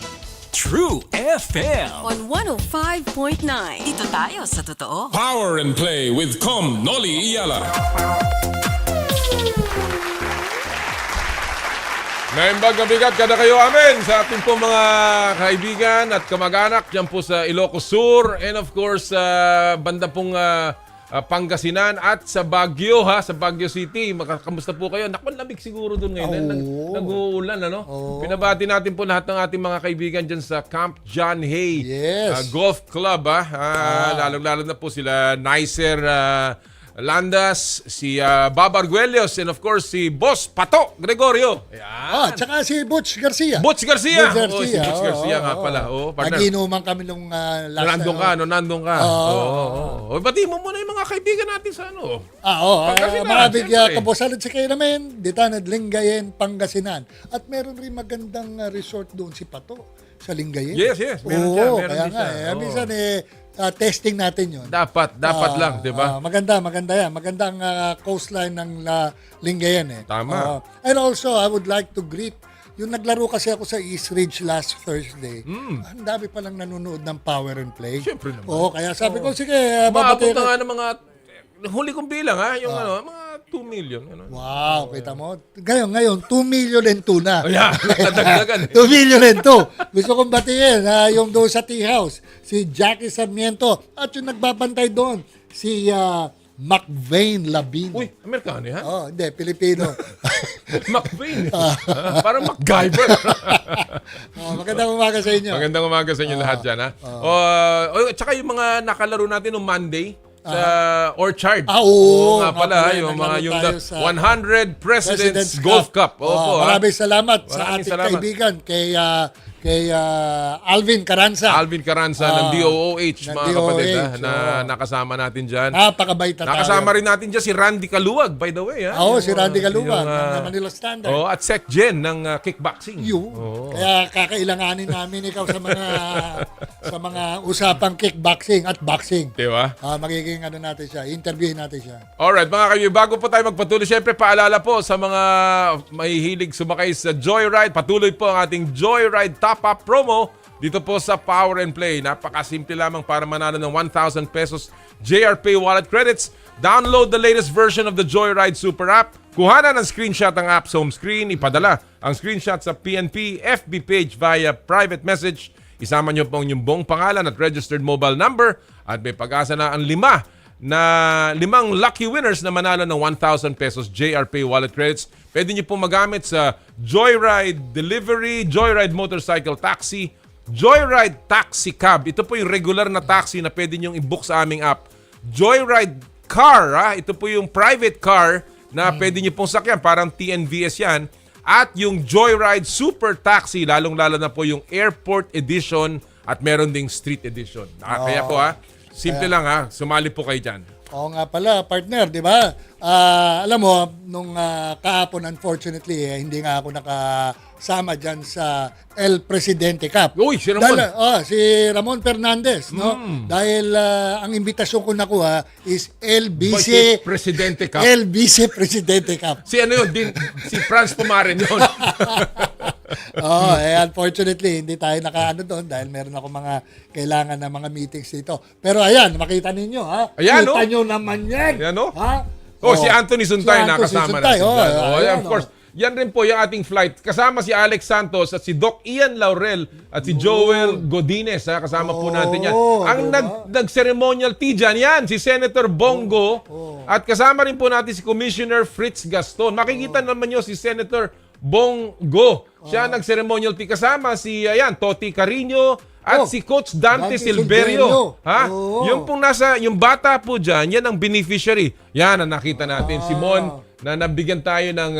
True FM. On 105.9. Dito tayo sa totoo. Power and Play with Noli Iyala. Naimbag na bigat kada kayo amin sa ating po mga kaibigan at kamag-anak dyan po sa Ilocos Sur and of course banda pong Pangasinan at sa Baguio sa Baguio City. Kamusta po kayo? Naku, lamig siguro doon ngayon. Nag-uulan, ano? Pinabati natin po lahat ng ating mga kaibigan dyan sa Camp John Hay Golf Club. Lalong-lalo na po sila Nicer Landas, si Bob Arguellos, and of course si Boss Pato Gregorio. Ayan. Tsaka si Butch Garcia. Butch Garcia. Butch Garcia. Si Butch Garcia nga pala. Partner. Nag-inuman kami nung last Nandun ka. Bati mo muna yung mga kaibigan natin sa ano. Mga kapusalan sa kayo namin, dito Linggayen, Pangasinan. At meron rin magandang resort doon si Pato sa Linggayen. Yes. Meron dyan. Kaya nga. Minsan testing natin yun. Dapat lang, di ba? Maganda yan. Magandang coastline ng Linggayen. Tama. And also, I would like to greet yung naglaro kasi ako sa East Ridge last Thursday. Ang dami palang nanonood ng Power and Play. Siyempre naman. Kaya sabi ko, sige, babati ka. Ng mga, huli kong bilang yung mga 2 million. Wow, kita mo. Ngayon, 2 million and 2 na. Nadagdagan. 2 million and 2. Gusto kong batiin yung doon sa tea house, si Jackie Sarmiento, at yung nagbabantay doon, si McVeigh Labino. Uy, Amerikano yan? Hindi, Filipino. McVeigh. Parang MacGyver. Magandang umaga sa inyo. Magandang umaga sa inyo lahat dyan, ha? Tsaka yung mga nakalaro natin noong Monday, sa Orchard. Nga pala, yung 100 Presidents Golf Cup. Maraming salamat sa ating kaibigan kay Alvin Caranza. Alvin Caranza ng DOOH, mga kapatid, na nakasama natin dyan. Napakabait na tayo. Nakasama rin natin dyan si Randy Kaluwag, by the way. Si Randy Kaluwag ng Manila Standard. At Sec Jen ng kickboxing. Kaya kakailanganin namin ikaw sa mga usapang kickboxing at boxing. Diba? Magiging natin siya, interviewin natin siya. Alright, mga kaibigan, bago po tayo magpatuloy, syempre paalala po sa mga mahihilig sumakay sa Joyride, patuloy po ang ating Joyride top-up promo dito po sa Power and Play. Napakasimple lamang para manalo ng 1,000 pesos JRP wallet credits. Download the latest version of the Joyride Super App. Kuhanan ng screenshot ang app's home screen. Ipadala ang screenshot sa PNP FB page via private message. Isama nyo po ang inyong buong pangalan at registered mobile number at may pag-asa na ang 5 lucky winners na manalo ng 1,000 pesos JRP wallet credits. Pwede nyo po magamit sa Joyride Delivery, Joyride Motorcycle Taxi, Joyride Taxi Cab. Ito po yung regular na taxi na pwede nyo i-book sa aming app. Joyride Car, ito po yung private car na pwede nyo pong sakyan. Parang TNVS yan. At yung Joyride Super Taxi, lalong-lalo na po yung Airport Edition at meron ding Street Edition. Kaya po simple lang sumali po kayo dyan. Oo nga pala, partner, di ba? Alam mo, nung kahapon, unfortunately, hindi nga ako nakasama dyan sa El Presidente Cup. Uy, si Ramon. Si Ramon Fernandez, no? Dahil ang imbitasyon ko nakuha is El Vice Presidente Cup. El Vice Presidente Cup. Si si Franz Pumaren yun. Unfortunately, hindi tayo nakaano doon dahil meron ako mga kailangan na mga meetings dito. Pero ayan, makita ninyo, Ayan, kita nyo naman yan. Ayan, si Anthony Suntay nakasama natin. Of course. Yan rin po yung ating flight. Kasama si Alex Santos at si Doc Ian Laurel at si Joel Godinez. Kasama po natin yan. Ang nag-ceremonial tea dyan, yan, si Senator Bongo. At kasama rin po natin si Commissioner Fritz Gaston. Makikita naman nyo si Senator Bongo. Siya nag-ceremonial tea. Kasama si Toti Carino at si Coach Dante Silverio. Yung pong yung bata po dyan, yan ang beneficiary. Yan ang nakita natin. Si Mon, na nabigyan tayo ng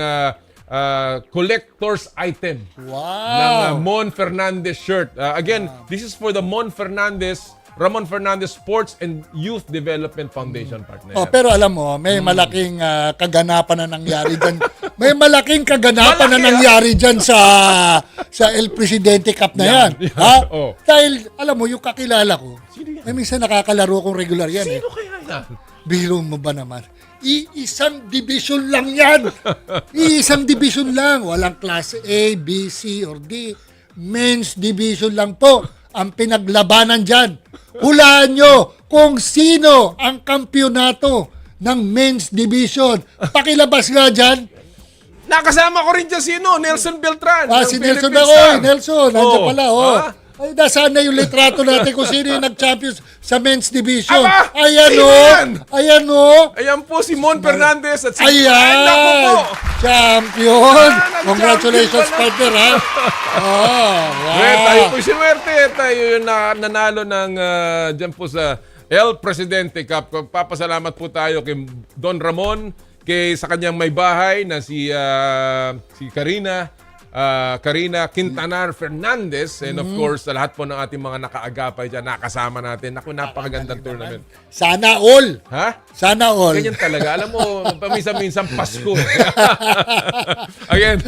collector's item ng Mon Fernandez shirt. Again, this is for the Ramon Fernandez Sports and Youth Development Foundation, partner. Pero alam mo, may malaking kaganapan na nangyari dyan May malaking kaganapan na nangyari dyan sa El Presidente Cup na yan. Ha? Oh. Dahil, alam mo, yung kakilala ko, may minsan nakakalaro kong regular yan. Sino kaya yan? Biro mo ba naman? Iisang division lang yan. Iisang division lang. Walang klase A, B, C, or D. Men's division lang po ang pinaglabanan dyan. Hulaan nyo kung sino ang kampyonato ng men's division. Pakilabas nga dyan. Nakasama ko rin dyan sino? Nelson Beltran. ng Si Nelson Philippine ako. Star. Nelson, nandiyan pala. Oh. Ha? Ay, nasaan na yung litrato natin kung sino yung nag-champions sa men's division? Aba! Ayan Sino o! yan? Ayan o! Ayan po si Mon Fernandez at si... Ayan! Ay, naku po! Champion! Nag-champion Congratulations, pala. partner, ha? Oh, wow! Tayo po sinuwerte. Tayo yung nanalo ng dyan po sa El Presidente Cup. Papasalamat po tayo kay Don Ramon, sa kanyang may bahay na si Karina Quintanar Fernandez, and of course sa lahat po ng ating mga nakaagapay dyan, nakasama natin. Ako, napakagandang tournament. Sana all! Ha? Sana all! Ganyan talaga. Alam mo, paminsan-minsan Pasko. Again,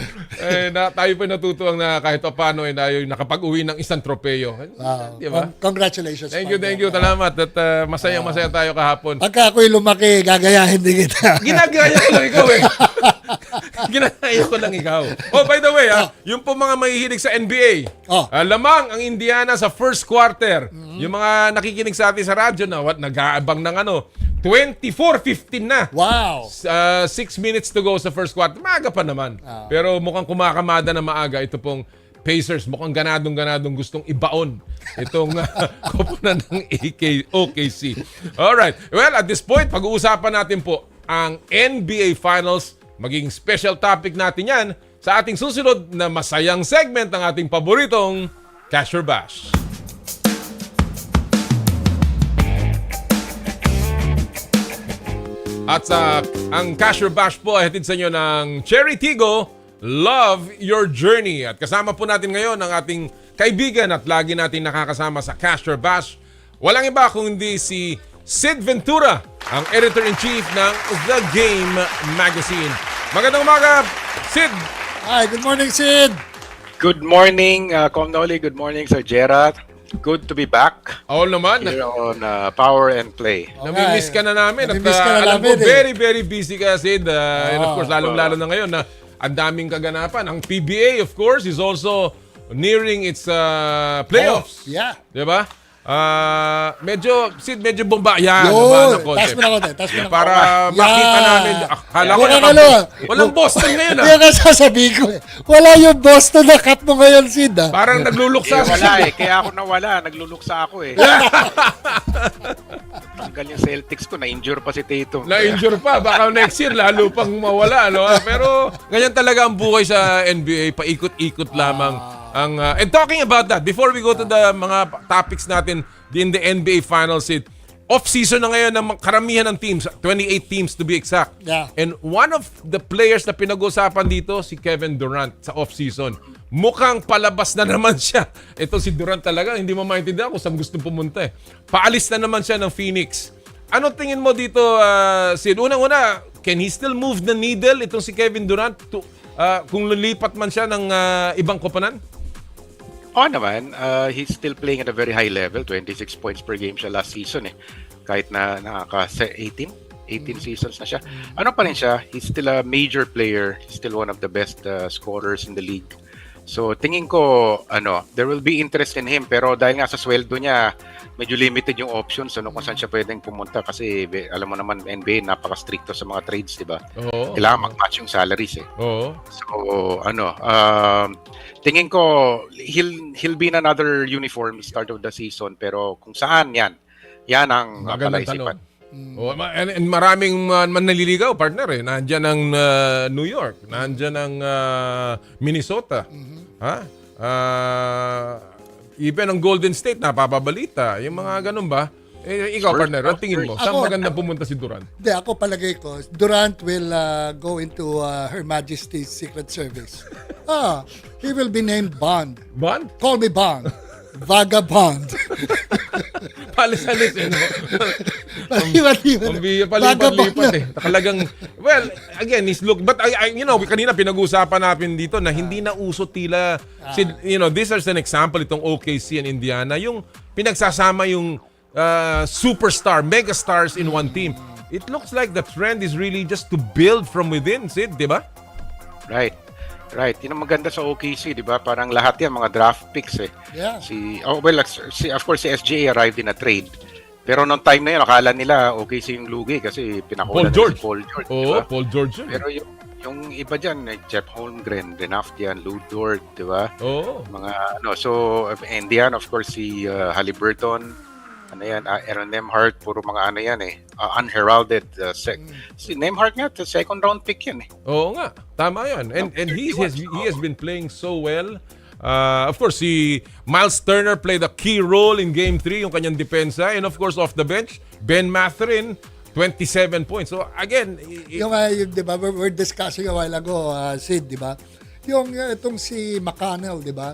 tayo po natutuwang na kahit paano tayo nakapag-uwi ng isang tropeyo. Wow. Diba? Congratulations. Thank you. Salamat. At masayang-masaya tayo kahapon. Pagka ako'y lumaki, gagayahin din kita. Ginagaya ko lang ikaw eh. Ginagaya ko lang ikaw. Oh, by the way, yung po mga mahihilig sa NBA, lamang ang Indiana sa first quarter. Yung mga nakikinig sa atin sa radyo na nag-aabang ng 24-15 na. Wow! 6 minutes to go sa first quarter. Maaga pa naman. Pero mukhang kumakamada na maaga ito pong Pacers. Mukhang ganadong gustong ibaon itong koponan ng OKC. Alright. Well, at this point, pag-uusapan natin po ang NBA Finals. Maging special topic natin yan sa ating susunod na masayang segment ng ating paboritong Cash or Bash. At ang Cash or Bash po ay hatid sa inyo ng Cherry Tigo, Love Your Journey. At kasama po natin ngayon ang ating kaibigan at lagi natin nakakasama sa Cash or Bash. Walang iba kundi si Sid Ventura, ang Editor-in-Chief ng The Game Magazine. Magandang umaga, Sid! Hi, good morning, Sid! Good morning, Com Noli. Good morning, Sir Gerard. Good to be back. Oo naman. Here on Power and Play. Namimiss ka na namin. Namimiss At ka na alam namin, ko, very busy ka, Sid. And of course, lalong-lalo na ngayon na ang daming kaganapan. Ang PBA, of course, is also nearing its playoffs. Yeah. Diba? Sid, medyo bomba. Yan, Yun, taas mo na konti. Para makita namin. Akala ko walang Boston ngayon. Yan ang sasabihin ko. Wala yung Boston na cut mo ngayon, Sid. Parang nagluluksa. Wala eh. Kaya ako nawala. Nagluluksa ako eh. Tanggal yung Celtics ko. Na-injure pa si Tatum. Na-injure pa. Baka next year lalo pang mawala. No? Pero ganyan talaga ang buhay sa NBA. Paikot-ikot lamang. And talking about that, before we go to the mga topics natin in the NBA Finals, off-season na ngayon ng karamihan ng teams, 28 teams to be exact. Yeah. And one of the players na pinag-usapan dito, si Kevin Durant sa off-season. Mukhang palabas na naman siya. Ito si Durant talaga, hindi mo maintindihan kung saan gusto pumunta eh. Paalis na naman siya ng Phoenix. Ano tingin mo dito, Sid? Unang-una, can he still move the needle, itong si Kevin Durant, kung lilipat man siya ng ibang koponan? Oo naman, he's still playing at a very high level. 26 points per game siya last season eh. Kahit na nakaka-18 seasons na siya. Ano pa rin siya, he's still a major player. He's still one of the best scorers in the league. So tingin ko, there will be interest in him. Pero dahil nga sa sweldo niya, medyo limited yung options kung saan siya pwedeng pumunta. Kasi alam mo naman, NBA, napaka-stricto sa mga trades, di ba? Oo. Kailangan mag-match yung salaries eh. Oo. So, tingin ko, he'll be in another uniform start of the season. Pero kung saan, yan ang palaisipan. And maraming manliligaw, partner eh. Nandiyan ang New York, nandiyan ang Minnesota. Even ang Golden State, napapabalita. Yung mga ganun ba? Ikaw, partner, ang tingin mo? Saan maganda pumunta si Durant? Hindi, ako palagay ko, Durant will go into Her Majesty's Secret Service. He will be named Bond. Bond? Call me Bond. Vagabond. Palis-alis, Palipat-lipat eh. Talagang, well, again, he's look, but kanina pinag-uusapan natin dito na hindi na uso tila, this is an example itong OKC and Indiana, yung pinagsasama yung superstar, mega stars in one team. It looks like the trend is really just to build from within, Sid, di ba? Right. Yun ang maganda sa OKC, di ba? Parang lahat yan, mga draft picks eh. Yeah. Of course, si SGA arrived in a trade. Pero noong time na yun, akala nila OKC yung lugi kasi pinakuha na si Paul George. Oo, Paul George. Pero yung iba dyan, Jeff Holmgren, Renaftian, Lou Dort, di ba? Oo. So, Indiana, of course, si Haliburton, Aaron Nemhart, puro mga unheralded. Si Nemhart nga, second round pick yan eh. Oo nga, tama yan. And he has been playing so well. Of course, si Miles Turner played a key role in Game 3, yung kanyang depensa. And of course, off the bench, Ben Mathurin, 27 points. So again, yung di ba, we're discussing a while ago, Sid, di ba? Yung itong si McConnell, di ba?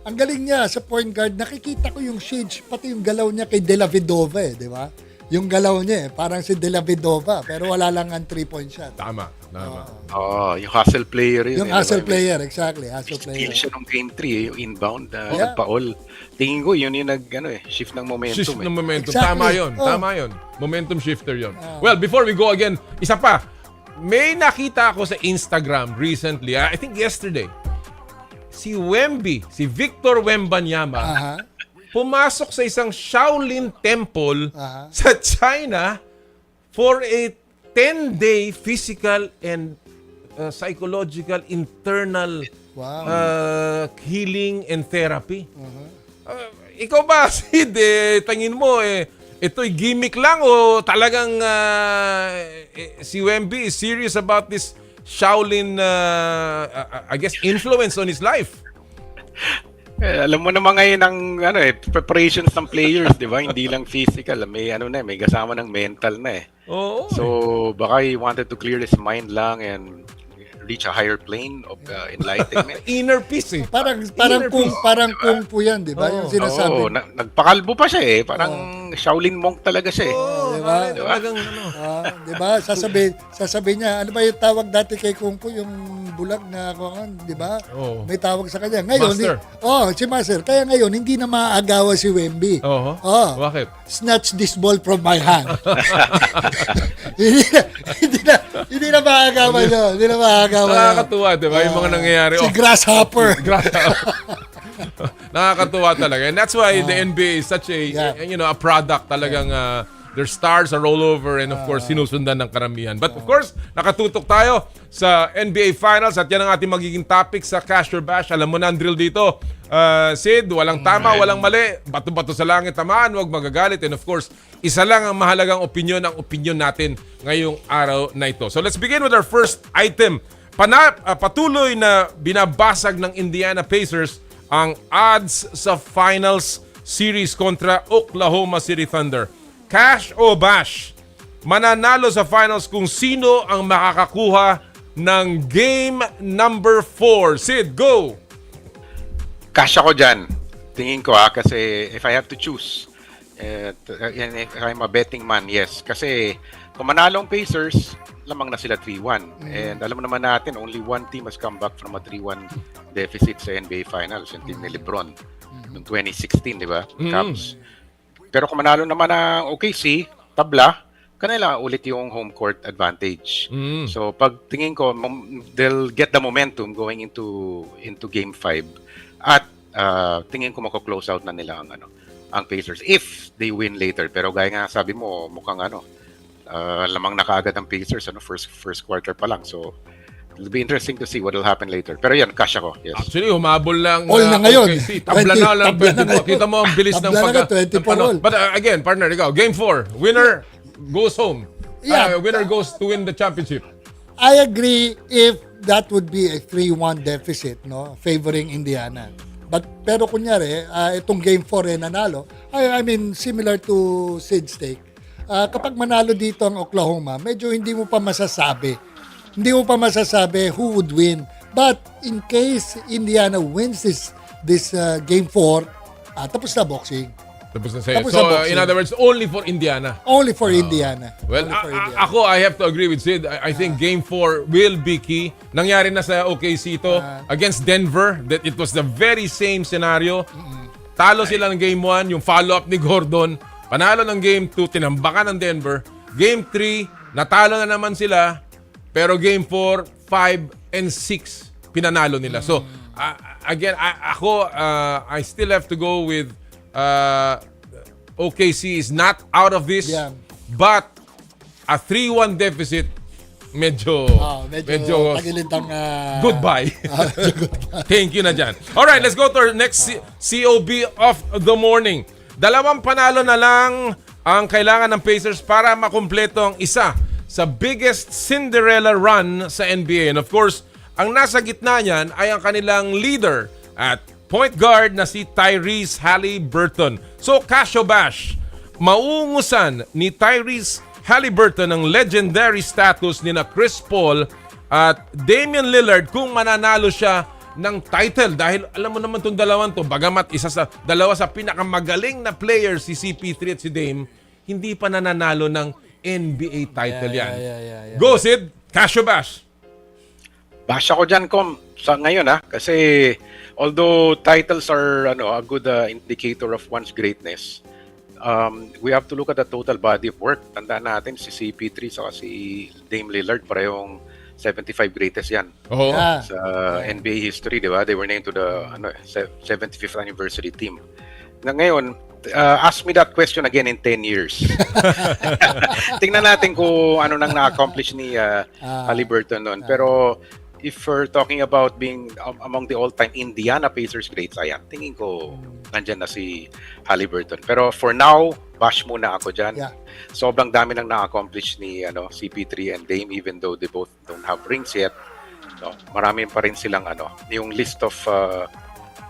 Ang galing niya sa point guard, nakikita ko yung shades, pati yung galaw niya kay De La Vedova di ba? Yung galaw niya parang si De La Vedova, pero wala lang ang 3-point shot. Tama. Yung hustle player yun. Yung hustle player, exactly. Hustle player. Steal siya nung Game 3, yung inbound, nagpa-all. Tingin ko, yun yung shift ng momentum. Shift ng momentum. Exactly. Tama yun. Momentum shifter yun. Well, before we go again, isa pa. May nakita ako sa Instagram recently, I think yesterday, si Victor Wembanyama, pumasok sa isang Shaolin Temple sa China for a 10-day physical and psychological internal healing and therapy. Ikaw ba, Sid, tingin mo, ito'y gimmick lang o talagang si Wemby is serious about this Shaolin, I guess, influence on his life? Alam mo naman ngayon ang preparations ng players, di ba? Hindi lang physical, may may kasama ng mental na eh. Oo. So baka he wanted to clear his mind lang and reach a higher plane of enlightenment. Inner peace eh. Parang kung fu yan, di ba? Yung sinasabi. Nagpakalbo pa siya eh. Parang Shaolin monk talaga siya eh. Di ba? Talagang di ba? Sasabi niya, ano ba yung tawag dati kay Kung Fu, yung bulag na di ba? May tawag sa kanya. Ngayon, si Master. Kaya ngayon, hindi na maaagawa si Wemby. Bakit? Snatch this ball from my hand. hindi na maaagawa niya. Hindi na maaagawa niya. Nakakatuwa, di ba? Yung mga nangyayari. Si Grasshopper. Nakakatuwa talaga. And that's why the NBA is such a product talagang their stars are all over and of course sinusundan ng karamihan. But of course, nakatutok tayo sa NBA Finals at yan ang ating magiging topic sa Cash or Bash. Alam mo na ang drill dito. Sid, walang tama, walang mali. Bato-bato sa langit tamaan, huwag magagalit. And of course, isa lang ang mahalagang opinion, ang opinion natin ngayong araw na ito. So let's begin with our first item. Patuloy na binabasag ng Indiana Pacers ang odds sa finals series kontra Oklahoma City Thunder. Cash o Bash, mananalo sa finals kung sino ang makakakuha ng game number 4. Sid, go! Cash ako dyan. Tingin ko kasi if I have to choose, if I'm a betting man, yes. Kasi kung manalo ang Pacers, lamang na sila 3-1. And alam mo naman natin, only one team has come back from a 3-1 deficit sa NBA Finals, yung team ni LeBron noong 2016, di ba? Cavs. Pero kung manalo naman ang OKC, tabla, kanila ulit yung home court advantage. So pag tingin ko, they'll get the momentum going into Game 5 at tingin ko mako-close out na nila ang Pacers if they win later. Pero gaya nga sabi mo, mukhang lamang na kaagad ang Pacers first quarter pa lang. So it'll be interesting to see what will happen later. Pero yan, cash ako. Yes. Actually, humabol lang. All na ngayon. Okay, tabla na lang. Kita mo ang bilis ng But again, partner, ikaw, Game 4. Winner goes home. Winner goes to win the championship. I agree if that would be a 3-1 deficit, no, favoring Indiana. Pero kunyari, itong Game 4 nanalo, I mean, similar to Sid's take, kapag manalo dito ang Oklahoma, medyo hindi mo pa masasabi who would win. But in case Indiana wins this Game 4, tapos na boxing. Tapos na sa'yo. Tapos So, na boxing. in other words, only for Indiana. Only for Indiana. Well, Only for Indiana. ako, I have to agree with Sid. I think Game 4 will be key. Nangyari na sa OKC ito against Denver. That it was the very same scenario. Talo sila ng Game 1, yung follow-up ni Gordon. Panalo ng Game 2, tinambakan ng Denver. Game 3, natalo na naman sila. Pero Game 4, 5, and 6, pinanalo nila. So, again, I still have to go with OKC is not out of this, but a 3-1 deficit, medyo tagilid ang goodbye. Thank you na dyan. Alright, let's go to our next COB of the morning. 2 panalo na lang ang kailangan ng Pacers para makumpleto ang isa sa biggest Cinderella run sa NBA. And of course, ang nasa gitna niyan ay ang kanilang leader at point guard na si Tyrese Haliburton. So, Casio Bash, maungusan ni Tyrese Haliburton ang legendary status ni na Chris Paul at Damian Lillard kung mananalo siya ng title. Dahil alam mo naman itong dalawang to, bagamat dalawa sa pinakamagaling na player si CP3 at si Dame, hindi pa nananalo ng NBA title yan. Go, Sid! Casio Bash! Bash ako dyan, Kom, sa ngayon kasi although titles are a good indicator of one's greatness, we have to look at the total body of work. Tandaan natin si CP3 saka si Dame Lillard, parehong 75 greatest yan sa NBA history, di ba? They were named to the 75th anniversary team. Na ngayon, ask me that question again in 10 years. Tingnan natin kung ano nang na-accomplish ni Haliburton noon. Pero if we're talking about being among the all-time Indiana Pacers greats, ayan, tingin ko nandyan na si Haliburton. Pero for now, bash muna ako dyan. Sobrang dami nang na-accomplish ni CP3 and Dame, even though they both don't have rings yet. No, marami pa rin silang yung list of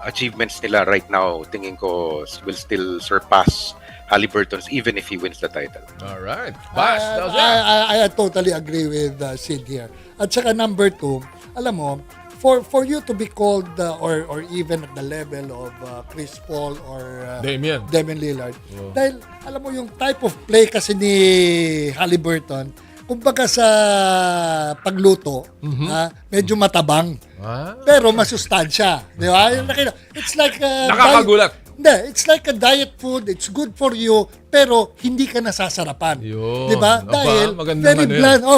achievements nila right now, tingin ko will still surpass Haliburton's even if he wins the title. All right. Bash, I totally agree with Sid here. At saka number 2, alam mo, for you to be called or even at the level of Chris Paul or Damian Lillard, dahil alam mo yung type of play kasi ni Haliburton, kumbaga sa pagluto, medyo matabang. Pero masustansya. Di ba? It's like nakakagulat. It's like a diet food. It's good for you, pero hindi ka nasasarapan. Di ba? Dahil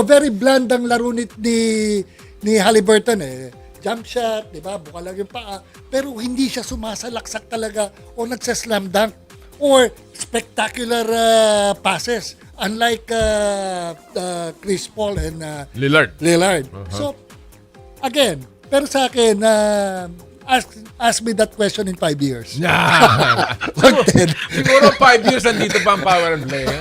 very bland ang laro ni Haliburton Jump shot, di ba? Buka lang yung paa. Pero hindi siya sumasalaksak talaga o nagsaslam dunk or spectacular passes. Unlike Chris Paul and Lillard. So, again, pero sa akin, ask me that question in 5 years. Siguro 5 years nandito pa ang power and play.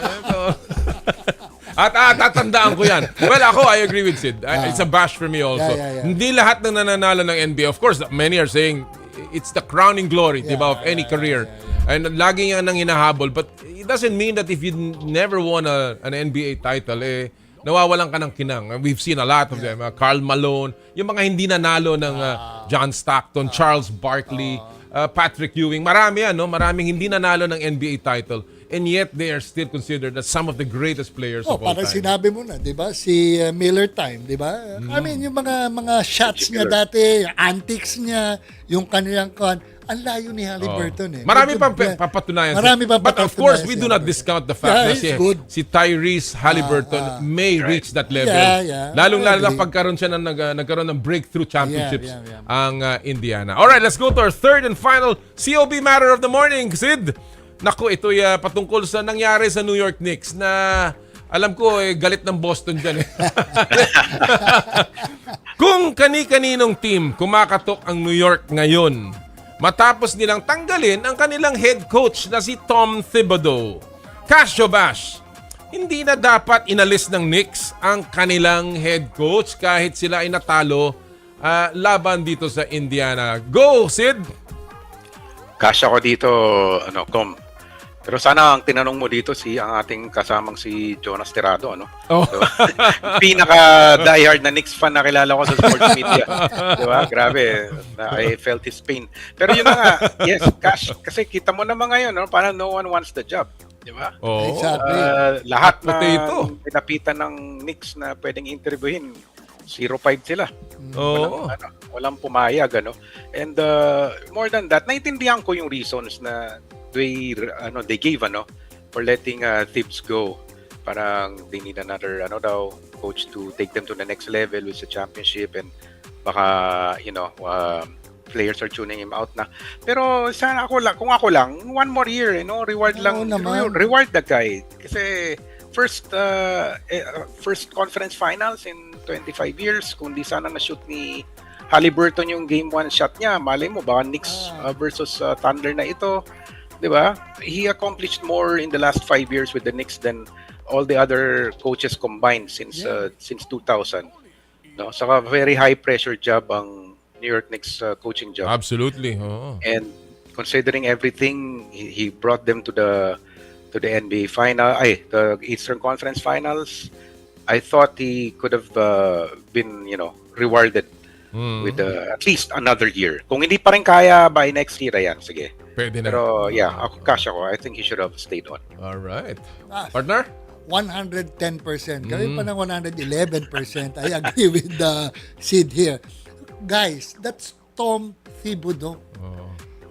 At tatandaan ko yan. Well, ako, I agree with Sid. It's a bash for me also. Hindi lahat ng nananalo ng NBA. Of course, many are saying it's the crowning glory, diba, of any career. And lagi yan ang hinahabol. But it doesn't mean that if you never won an NBA title, nawawalan ka ng kinang. We've seen a lot of them. Karl Malone, yung mga hindi nanalo ng John Stockton, Charles Barkley, Patrick Ewing. Maraming hindi nanalo ng NBA title. And yet, they are still considered as some of the greatest players of all parang time. sinabi mo na, di ba? Si Miller Time, di ba? I mean, yung mga shots niya dati, yung antics niya, yung kanilang ang layo ni Haliburton Marami pang papatunayan. But of course, we do not discount the fact na si Tyrese Haliburton may reach that level. Lalong-lalo na pagkaroon siya nagkaroon ng breakthrough championships ang Indiana. Alright, let's go to our third and final COB matter of the morning, Sid. Naku, ito'y patungkol sa nangyari sa New York Knicks na alam ko galit ng Boston dyan. Kung kani-kaninong team kumakatok ang New York ngayon, matapos nilang tanggalin ang kanilang head coach na si Tom Thibodeau. Casio Bash, hindi na dapat inalis ng Knicks ang kanilang head coach kahit sila ay natalo laban dito sa Indiana. Go, Sid! Kasya ko dito, Kom. Pero sana ang tinanong mo dito ang ating kasamang si Jonas Tirado, ano? Oh. So, pinaka diehard na Knicks fan na kilala ko sa sports media. Di ba? Grabe. I felt his pain. Pero yun na nga, yes, Cash, kasi kita mo naman ngayon, no? Parang no one wants the job. Di ba? Oh. Exactly. Lahat Hot potato. na pinapitan ng Knicks na pwedeng interviewin, 0-5 sila. Oo. Walang pumayag, ano? And more than that, naiintindihan ko yung reasons na they gave for letting Thibs go. Parang they need another coach to take them to the next level with the championship, and baka players are tuning him out na. Pero sana kung ako lang, one more year, reward the guy. Kasi first conference finals in 25 years, kung di sana na-shoot ni Haliburton yung game 1 shot niya, malay mo baka Knicks versus Thunder na ito. Diba? He accomplished more in the last 5 years with the Knicks than all the other coaches combined since 2000. No, saka very high pressure job ang New York Knicks coaching job. Absolutely. Oh. And considering everything, he brought them to the NBA final, the Eastern Conference Finals. I thought he could have been, rewarded with at least another year. Kung hindi pa rin kaya by next year, ayan, sige. Pwede na. Pero yeah, cash ako. I think he should have stayed on. All right. Partner? 110%. Gawin pa ng 111%. I agree with Sid here. Guys, that's Tom Thibodeau.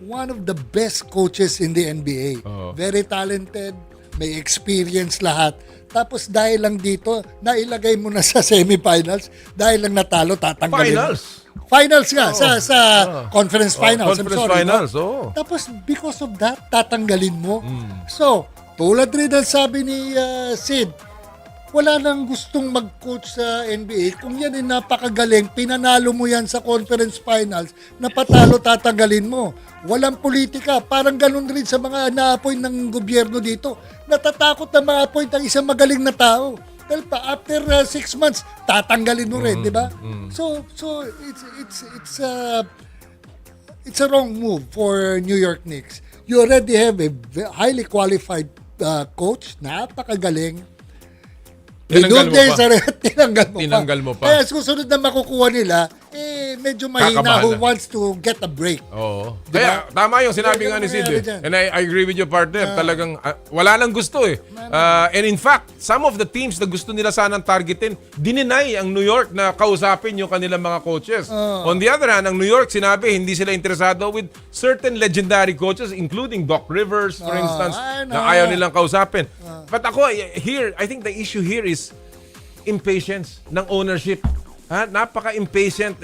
One of the best coaches in the NBA. Very talented, may experience lahat. Tapos dahil lang dito, nailagay mo na sa semifinals, dahil lang natalo, tatanggalin. Finals nga, sa conference finals. Conference finals, Tapos because of that, tatanggalin mo. So, tulad rin ang sabi ni Sid, wala nang gustong mag-coach sa NBA. Kung yan ay napakagaling, pinanalo mo yan sa conference finals, napatalo, tatanggalin mo. Walang politika. Parang ganun rin sa mga na-appoint ng gobyerno dito. Natatakot na ma-appoint ang isang magaling na tao. Dahil pa, after 6 months, tatanggalin mo rin, di ba? So it's a wrong move for New York Knicks. You already have a highly qualified coach, napakagaling. Tinanggal mo pa. Kaya susunod na makukuha nila, medyo mahina who wants to get a break. Oo. Diba? Kaya tama yung sinabi nga ni Sid. And I agree with your partner. Talagang wala nang gusto eh. And in fact, some of the teams na gusto nila sanang targetin, dininay ang New York na kausapin yung kanilang mga coaches. On the other hand, ang New York sinabi hindi sila interesado with certain legendary coaches including Doc Rivers, for instance, na ayaw nilang kausapin. But ako, I think the issue here is impatience ng ownership. Napaka-impatient.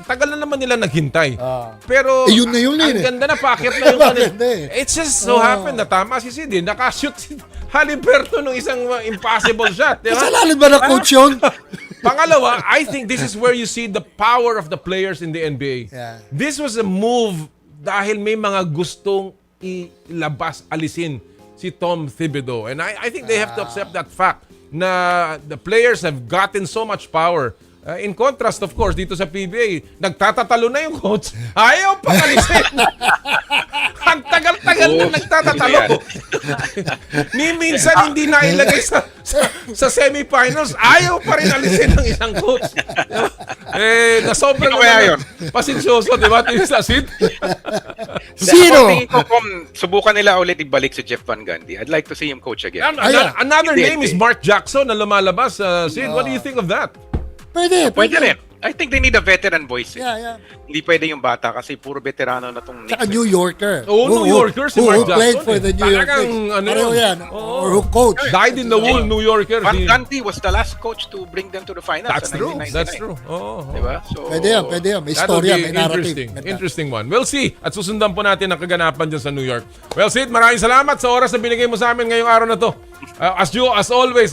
Tagal na naman nila naghintay. Pero yun na yun ang ganda na, paakit na yung It's just so happened na tama si Sid. Nakashoot si Haliburton ng isang impossible shot. Diba? Kasalanan ba na coach yun? Pangalawa, I think this is where you see the power of the players in the NBA. Yeah. This was a move dahil may mga gustong alisin si Tom Thibodeau. And I think they have to accept that fact na the players have gotten so much power. In contrast, of course, dito sa PBA, nagtatatalo na yung coach. Ayaw pa kalisin. Ang tagal-tagal na nagtatatalo. Minsan hindi na ilagay sa semifinals. Ayaw pa rin alisin ng isang coach. Nasobra na pasensyoso, di ba? Sid? Sino? Subukan nila ulit ibalik si Jeff Van Gundy. I'd like to see him coach again. Another name is Mark Jackson na lumalabas. Sid, what do you think of that? Pwede rin. I think they need a veteran voice. Yeah. Hindi pwede yung bata kasi puro veterano na tong Knicks. Tsaka New Yorker. New Yorker si Mark Jackson. Who played for the New York Knicks. Pareho yan. Or who coached. Dyed in the wool New Yorker. Van Gundy was the last coach to bring them to the finals. That's true. That's true. Diba? So, pwede yan. May storya, may narrative. Interesting one. We'll see. At susundan po natin ang kaganapan dyan sa New York. Well, Sid, maraming salamat sa oras na binigay mo sa amin ngayong araw na to. As always,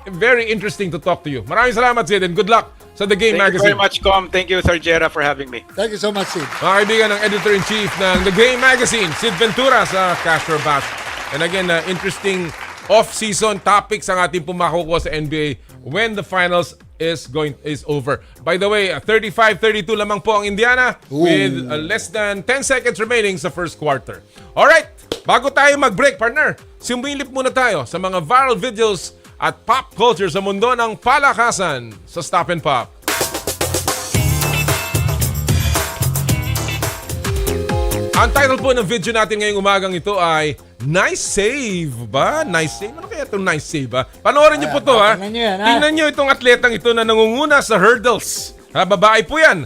very interesting to talk to you. Maraming salamat, Sid, and good luck sa The Game Magazine. Thank you very much, Com. Thank you, Sir Jera, for having me. Thank you so much, Sid. Mga kaibigan ng Editor-in-Chief ng The Game Magazine, Sid Ventura sa Castro Bash. And again, interesting off-season topics ang ating pumakukuha sa NBA when the finals is over. By the way, 35-32 lamang po ang Indiana with less than 10 seconds remaining sa first quarter. All right. Bago tayo mag-break, partner, sumilip muna tayo sa mga viral videos at pop culture sa mundo ng palakasan sa Stop and Pop. Ang title po ng video natin ngayong umagang ito ay Nice Save ba? Nice Save? Ano kaya itong Nice Save ba? Panoorin niyo po to ha. Tingnan niyo itong atletang ito na nangunguna sa hurdles. Ha, babae po yan.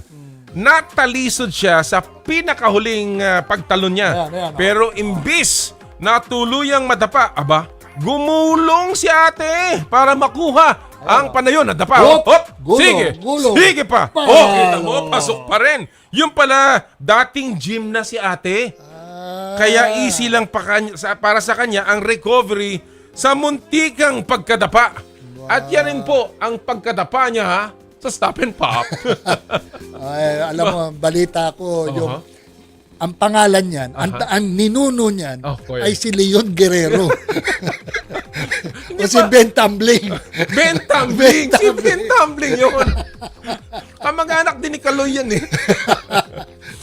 Natalisod siya sa pinakahuling pagtalon niya. Pero imbis na tuluyang madapa, gumulong si ate para makuha ang panayon na dapa. Sige, sige pa. Kita mo, pasok pa rin. Yung pala, dating gym na si ate. Kaya easy lang para sa kanya ang recovery sa muntikang pagkadapa. At yan rin po ang pagkadapa niya sa Stop and Pop. Alam mo, balita ko, yung ang pangalan niyan, ang ninuno niyan ay si Leon Guerrero. O si Ben Tumbling. Ben Tumbling? Si Ben Tumbling yun. Kamag-anak din ni Kaloy yan eh.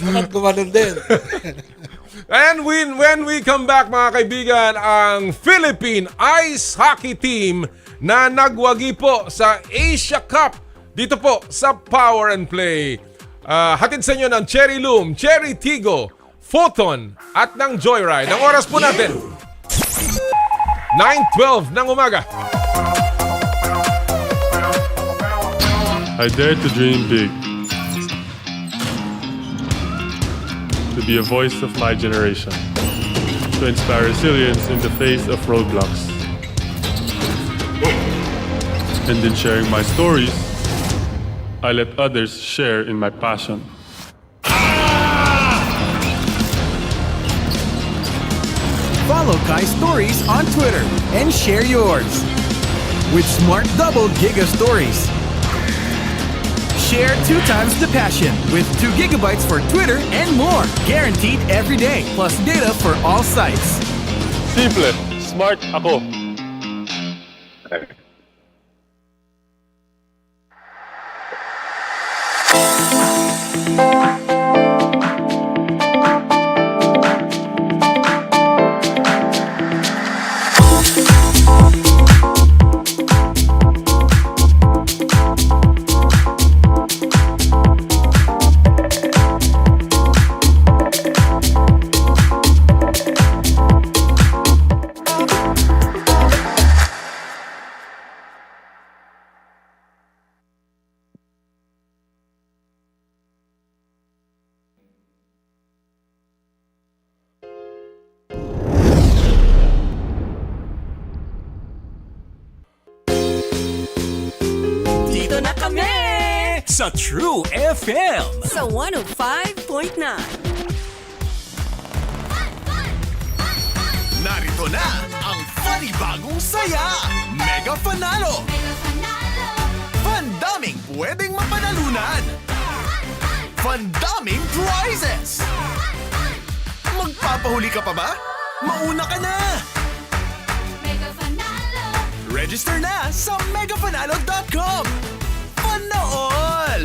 Bakit kumanon din? And when we come back mga kaibigan, ang Philippine Ice Hockey Team na nagwagi po sa Asia Cup dito po sa Power and Play. Hatid sa inyo ng Cherry Loom, Cherry Tigo, Photon at ng Joyride. Ang oras po natin, 9:12 ng umaga. I dare to dream big. To be a voice of my generation. To inspire resilience in the face of roadblocks. And in sharing my stories, I let others share in my passion. Follow Kai's stories on Twitter and share yours. With Smart Double Giga Stories. Share 2 times the passion with 2 gigabytes for Twitter and more. Guaranteed every day. Plus data for all sites. Simple. Smart ako. Sa True FM sa 105.9. Narito na ang funny bagong saya, Mega Panalo! Pandaming pwedeng mapanalunan! Pandaming prizes! Magpapahuli ka pa ba? Mauna ka na! Register na sa megapanalo.com! All!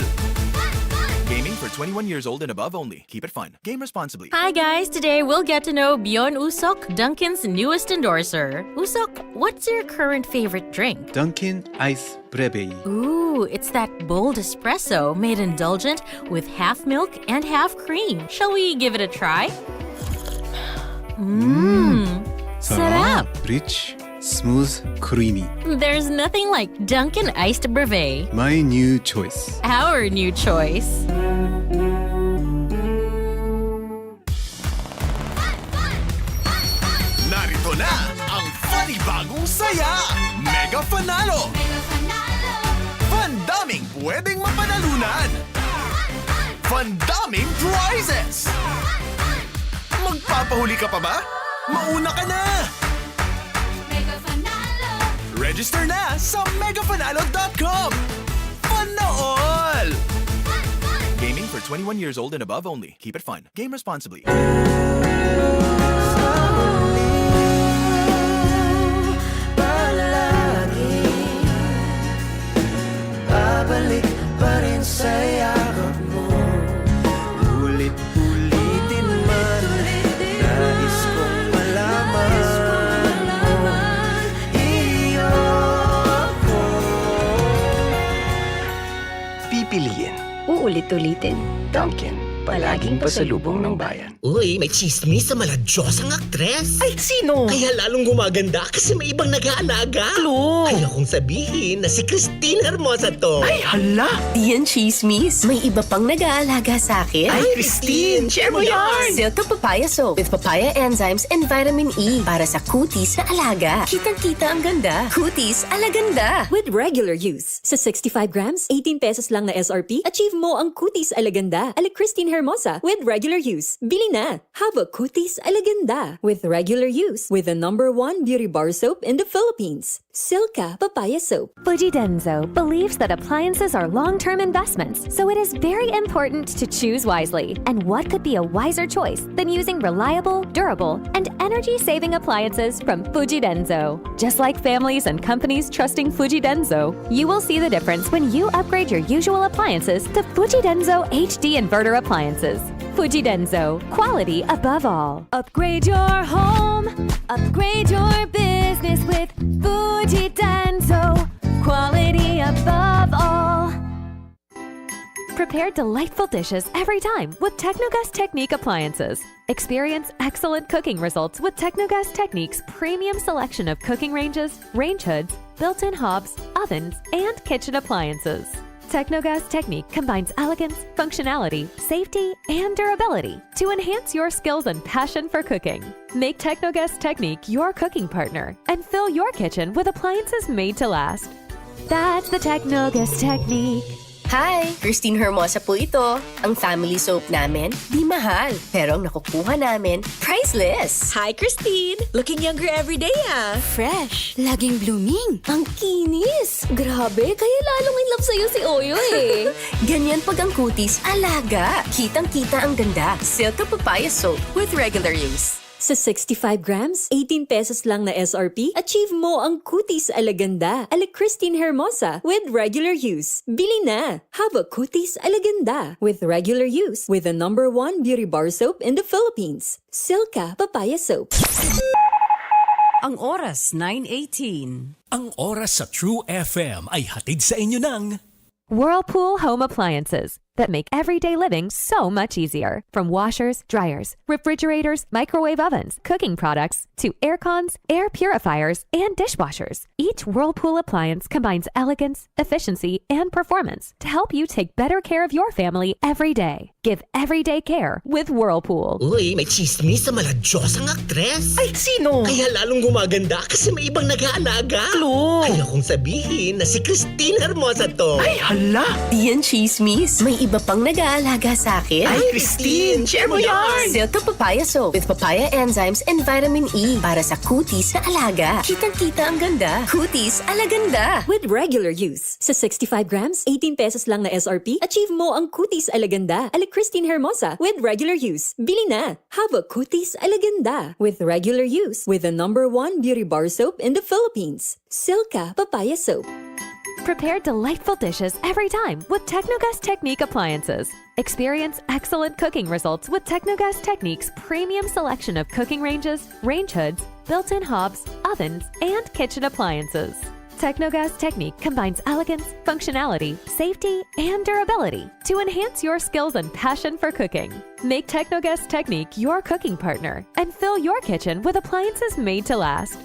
Gaming for 21 years old and above only. Keep it fun. Game responsibly. Hi guys, today we'll get to know Bjorn Usok, Dunkin's newest endorser. Usok, what's your current favorite drink? Dunkin' Ice Breve. Ooh, it's that bold espresso made indulgent with half milk and half cream. Shall we give it a try? Sarap! Rich, smooth, creamy. There's nothing like Dunkin' Iced Breve. My new choice. Our new choice. Narito na ang funny bagong saya, Mega Panalo! Pandaming pwedeng mapanalunan! Pandaming prizes! Magpapahuli ka pa ba? Mauna ka na! Register na sa megapanalo.com! Fun na all! Gaming for 21 years old and above only. Keep it fun. Game responsibly. Babalik pa rin sa yakap mo. Ulit-ulitin man, nais kong malaman. ulit-ulitin. Dunkin, palaging pasalubong ng bayan. Uy, may chismis sa maladyosang aktres. Ay, sino? Kaya lalong gumaganda kasi may ibang nag-aalaga. Clue. Ayokong sabihin na si Christine Hermosa to. Ay, hala. Di yan chismis. May iba pang nag-aalaga sa akin. Ay, Christine, share mo yan. Silka Papaya Soap with papaya enzymes and vitamin E para sa kutis na alaga. Kitang-kita ang ganda. Kutis alaganda. With regular use. Sa 65 grams, 18 pesos lang na SRP, achieve mo ang kutis alaganda. Christine Hermosa with regular use. Bili na. Have a kutis alaganda with regular use with the #1 beauty bar soap in the Philippines. Silka Papaya Soap. Fuji Denso believes that appliances are long-term investments, so it is very important to choose wisely. And what could be a wiser choice than using reliable, durable, and energy-saving appliances from Fuji Denso? Just like families and companies trusting Fuji Denso, you will see the difference when you upgrade your usual appliances to Fuji Denso HD inverter appliances. Fuji Denso, quality above all. Upgrade your home, upgrade your business with Fuji Denso, quality above all. Prepare delightful dishes every time with Technogas Technique appliances. Experience excellent cooking results with Technogas Technique's premium selection of cooking ranges, range hoods, built-in hobs, ovens, and kitchen appliances. Technogas Technique combines elegance, functionality, safety, and durability to enhance your skills and passion for cooking. Make Technogas Technique your cooking partner and fill your kitchen with appliances made to last. That's the Technogas Technique. Hi! Christine Hermosa po ito. Ang family soap namin, di mahal. Pero ang nakukuha namin, priceless. Hi, Christine! Looking younger every day, ah. Fresh. Laging blooming. Ang kinis. Grabe, kaya lalong in love sa'yo si Oyo eh. Ganyan pag ang kutis, alaga. Kitang-kita ang ganda. Silka Papaya Soap with regular use. Sa 65 grams, 18 pesos lang na SRP, achieve mo ang kutis alaganda. Christine Hermosa with regular use. Bili na. Have a kutis alaganda with regular use with the #1 beauty bar soap in the Philippines. Silka Papaya Soap. Ang oras, 9:18. Ang oras sa True FM ay hatid sa inyo ng Whirlpool Home Appliances that make everyday living so much easier. From washers, dryers, refrigerators, microwave ovens, cooking products, to air cons, air purifiers, and dishwashers. Each Whirlpool appliance combines elegance, efficiency, and performance to help you take better care of your family every day. Give everyday care with Whirlpool. Uy, may chismis sa maladyosang aktres. Ay, sino? Kaya lalong gumaganda kasi may ibang nag-aalaga. Clue. Ayokong sabihin na si Christine Hermosa to. Ay, hala. Di yan chismis. May iba pang nag-aalaga sa akin. Ay, Christine, share mo yan. Silka Papaya Soap with papaya enzymes and vitamin E para sa kutis na alaga. Kitang-kita ang ganda. Kutis alaganda. With regular use. Sa 65 grams, 18 pesos lang na SRP, achieve mo ang kutis alaganda. Christine Hermosa with regular use. Bili na. Have a kutis alaganda with regular use with the #1 beauty bar soap in the Philippines. Silka Papaya Soap. Prepare delightful dishes every time with Technogas Technique appliances. Experience excellent cooking results with Technogas Technique's premium selection of cooking ranges, range hoods, built-in hobs, ovens, and kitchen appliances. Technogas Technique combines elegance, functionality, safety, and durability to enhance your skills and passion for cooking. Make Technogas Technique your cooking partner and fill your kitchen with appliances made to last.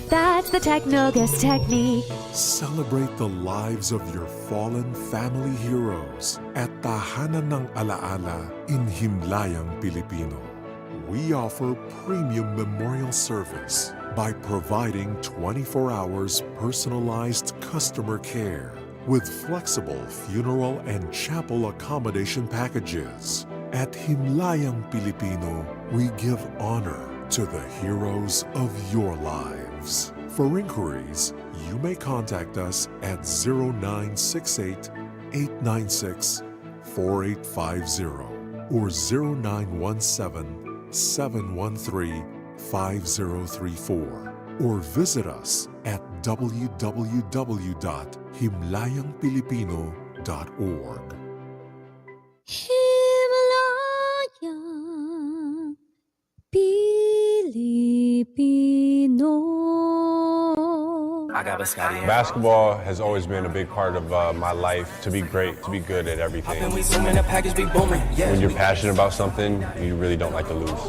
That's the Technogas Technique. Celebrate the lives of your fallen family heroes at Tahanan ng Alaala in Himlayang, Filipino. We offer premium memorial service by providing 24 hours personalized customer care with flexible funeral and chapel accommodation packages. At Himlayang Filipino, we give honor to the heroes of your lives. For inquiries, you may contact us at 0968-896-4850 or 0917-713-5034 or visit us at www.himlayangpilipino.org. Himlayang Pilipino. Basketball has always been a big part of my life. To be great, to be good at everything. When you're passionate about something, you really don't like to lose.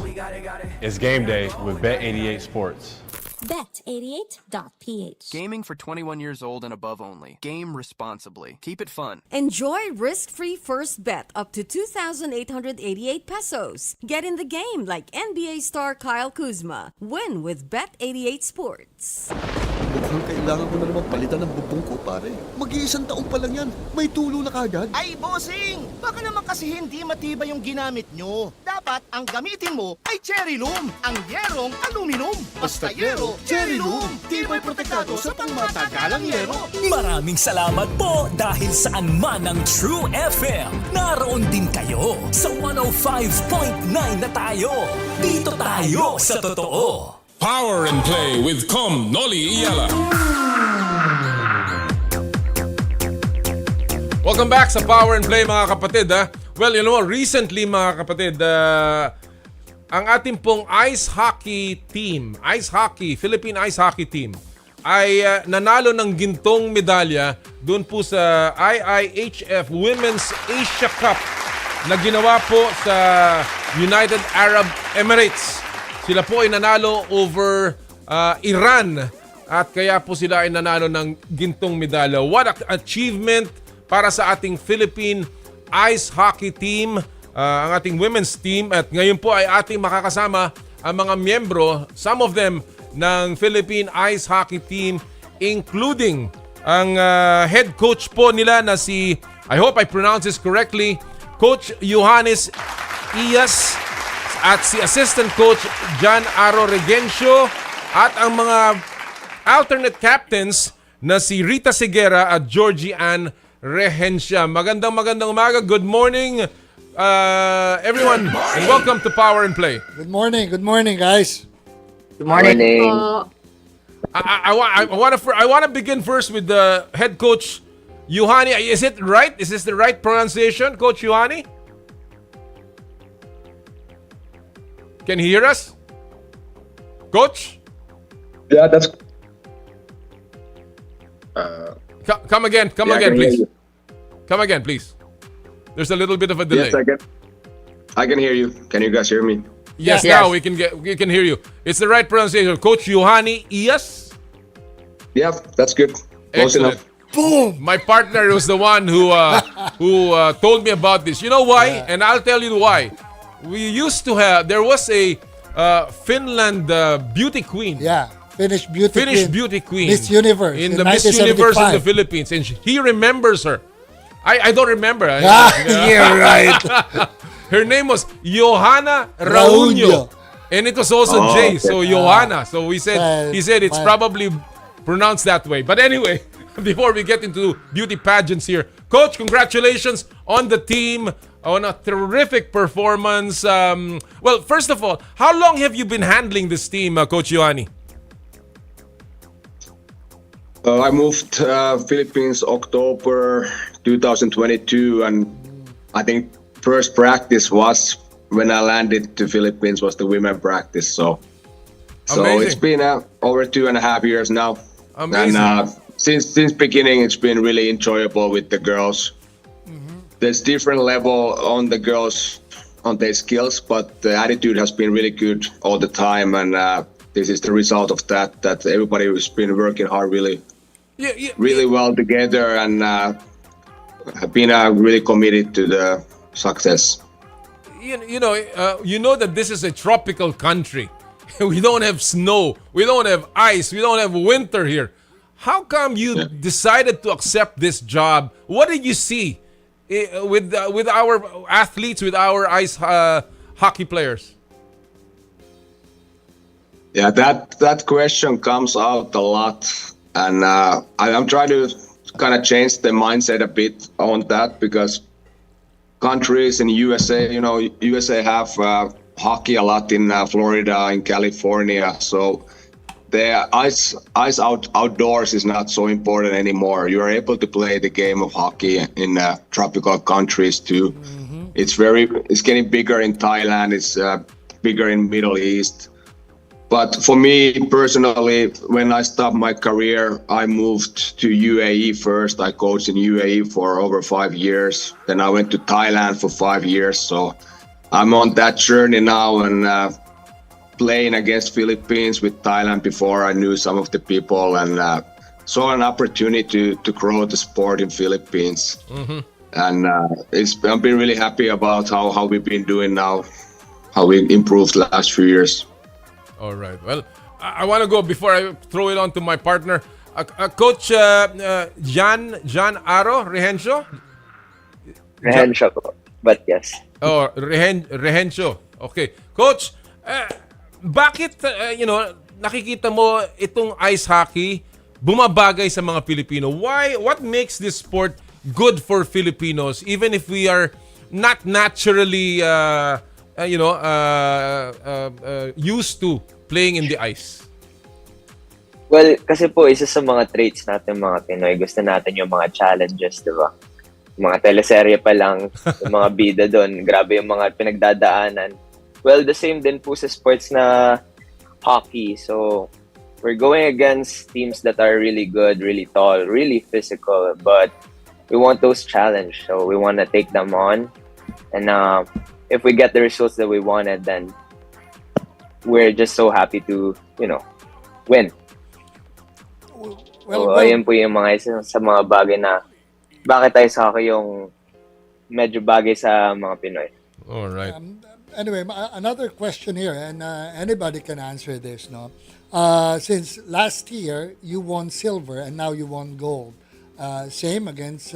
It's game day with Bet88 Sports. Bet88.ph. Gaming for 21 years old and above only. Game responsibly. Keep it fun. Enjoy risk-free first bet up to 2,888 pesos. Get in the game like NBA star Kyle Kuzma. Win with Bet88 Sports. Mukhang kailangan ko na naman palitan ng bubong ko, pare. Mag-iisang taon pa lang yan. May tulo na kagad. Ay, bossing! Baka naman kasi hindi matibay yung ginamit nyo. Dapat ang gamitin mo ay cherry loom, ang yerong aluminum. Basta yero, cherry loom. Tibay protektado sa pangmatagalang yero. Maraming salamat po dahil saan man ang True FM. Naroon din kayo sa 105.9 na tayo. Dito tayo sa totoo. Power and Play with Noli Iyala. Welcome back sa Power and Play mga kapatid. Well, you know, recently mga kapatid, ang ating pong ice hockey team, Philippine ice hockey team, ay nanalo ng gintong medalya doon po sa IIHF Women's Asia Cup na ginawa po sa United Arab Emirates. Sila po ay nanalo over Iran at kaya po sila ay nanalo ng gintong medalya. What an achievement para sa ating Philippine ice hockey team, ang ating women's team. At ngayon po ay ating makakasama ang mga miyembro, some of them, ng Philippine ice hockey team, including ang head coach po nila na si, I hope I pronounce this correctly, Coach Johannes Iyas, at si Assistant Coach John Aro Regencio, at ang mga alternate captains na si Rita Seguera at Georgie Ann Regencia. Magandang umaga. Good morning, everyone, and welcome to Power and Play. Good morning, guys. Good morning. I want to begin first with the head coach Yohani. Is it right? Is this the right pronunciation, Coach Yohani? Can he hear us? Coach? Yeah, that's... Come again, please. Come again, please. There's a little bit of a delay. Yes, I can hear you. Can you guys hear me? Yes, now we can hear you. It's the right pronunciation. Coach Yohani Iyas? Yeah, that's good. Close Excellent. enough. Boom! My partner was the one who told me about this. You know why? And I'll tell you why. We used to have, there was a Finland beauty queen. Yeah, Finnish beauty queen. Miss Universe. In the Miss Universe in the Philippines. And he remembers her. I don't remember. You're right. Her name was Johanna Raunyo. And it was also J. So Johanna. So he said it's probably pronounced that way. But anyway, before we get into beauty pageants here, Coach, congratulations on the team, on a terrific performance. Well, first of all, how long have you been handling this team, Coach Yohani? I moved Philippines October 2022, and I think first practice was when I landed to Philippines was the women practice. So it's been over 2.5 years now. Amazing. And since beginning, it's been really enjoyable with the girls. There's different level on the girls on their skills, but the attitude has been really good all the time, and this is the result of that everybody has been working hard really well together, and have been really committed to the success. You know that this is a tropical country. We don't have snow, we don't have ice, we don't have winter here. How come you decided to accept this job? What did you see with our athletes, with our ice hockey players? Yeah, that question comes out a lot, and I'm trying to kind of change the mindset a bit on that, because countries in USA, USA have hockey a lot in Florida, in California, so the ice outdoors is not so important anymore. You are able to play the game of hockey in tropical countries too. It's getting bigger in Thailand. It's bigger in Middle East. But for me personally, when I stopped my career, I moved to UAE first. I coached in UAE for over 5 years. Then I went to Thailand for 5 years. So I'm on that journey now and playing against Philippines with Thailand before I knew some of the people and saw an opportunity to grow the sport in Philippines. Mhm. And I've been really happy about how we've been doing now, how we improved last few years. All right. Well, I want to go before I throw it on to my partner. Coach Jan Aro Rehencio? Rehencio po. But yes. Oh, Rehencio. Okay. Coach, bakit, nakikita mo itong ice hockey bumabagay sa mga Pilipino? Why? What makes this sport good for Filipinos even if we are not naturally used to playing in the ice? Well, kasi po, isa sa mga traits natin mga Pinoy, gusto natin yung mga challenges, di ba? Mga teleserye pa lang, yung mga bida doon, grabe yung mga pinagdadaanan. Well, the same din po sa sports na hockey. So, we're going against teams that are really good, really tall, really physical, but we want those challenge. So, we want to take them on. And if we get the results that we wanted, then we're just so happy to, win. So, ayun po yung mga isa sa mga bagay na bakit tayo sa hockey yung medyo bagay sa mga Pinoy. All right. Anyway, another question here, and anybody can answer this, no? Since last year, you won silver and now you won gold. Same against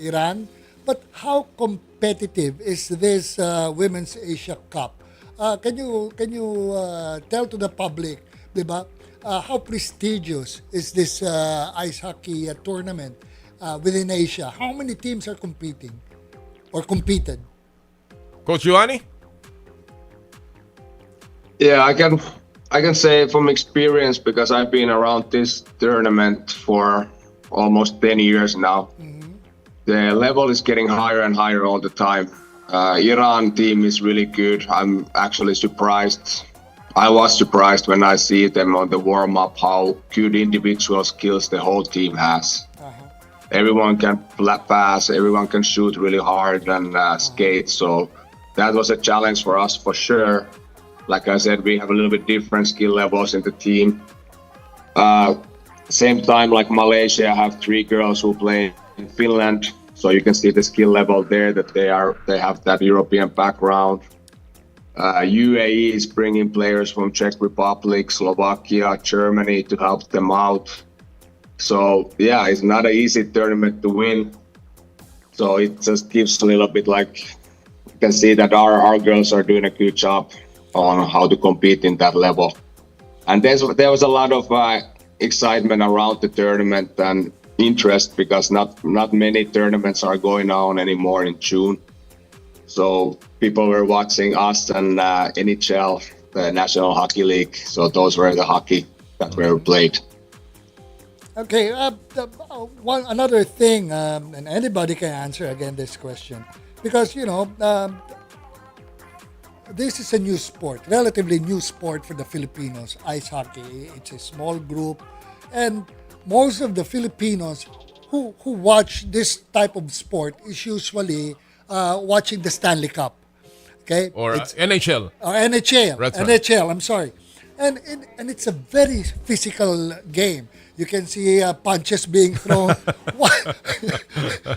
Iran. But how competitive is this Women's Asia Cup? Can you tell to the public, diba? How prestigious is this ice hockey tournament within Asia? How many teams are competing or competed? Coach Ioani? Yeah, I can say from experience because I've been around this tournament for almost 10 years now. The level is getting higher and higher all the time. Iran team is really good. I'm actually surprised. I was surprised when I see them on the warm-up how good individual skills the whole team has. Everyone can pass, everyone can shoot really hard and skate. So that was a challenge for us for sure. Like I said, we have a little bit different skill levels in the team. Same time, like Malaysia, I have 3 girls who play in Finland. So you can see the skill level there that they have that European background. UAE is bringing players from Czech Republic, Slovakia, Germany to help them out. So yeah, it's not an easy tournament to win. So it just gives a little bit like you can see that our girls are doing a good job on how to compete in that level. And there was a lot of excitement around the tournament and interest because not many tournaments are going on anymore in June. So people were watching us and NHL, the National Hockey League. So those were the hockey that were played. Okay, another thing, and anybody can answer again this question, because this is a new sport, relatively new sport for the Filipinos, ice hockey. It's a small group, and most of the Filipinos who watch this type of sport is usually watching the Stanley Cup. Okay? Or NHL. Or NHL. That's right. NHL, I'm sorry. And it's a very physical game. You can see punches being thrown.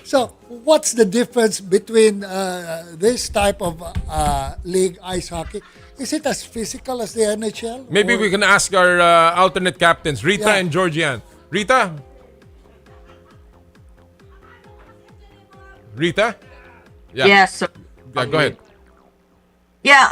So, what's the difference between this type of league, ice hockey? Is it as physical as the NHL? Maybe we can ask our alternate captains, Rita and Georgian. Rita? Rita? Yeah. Yes. So, yeah, go ahead. Yeah.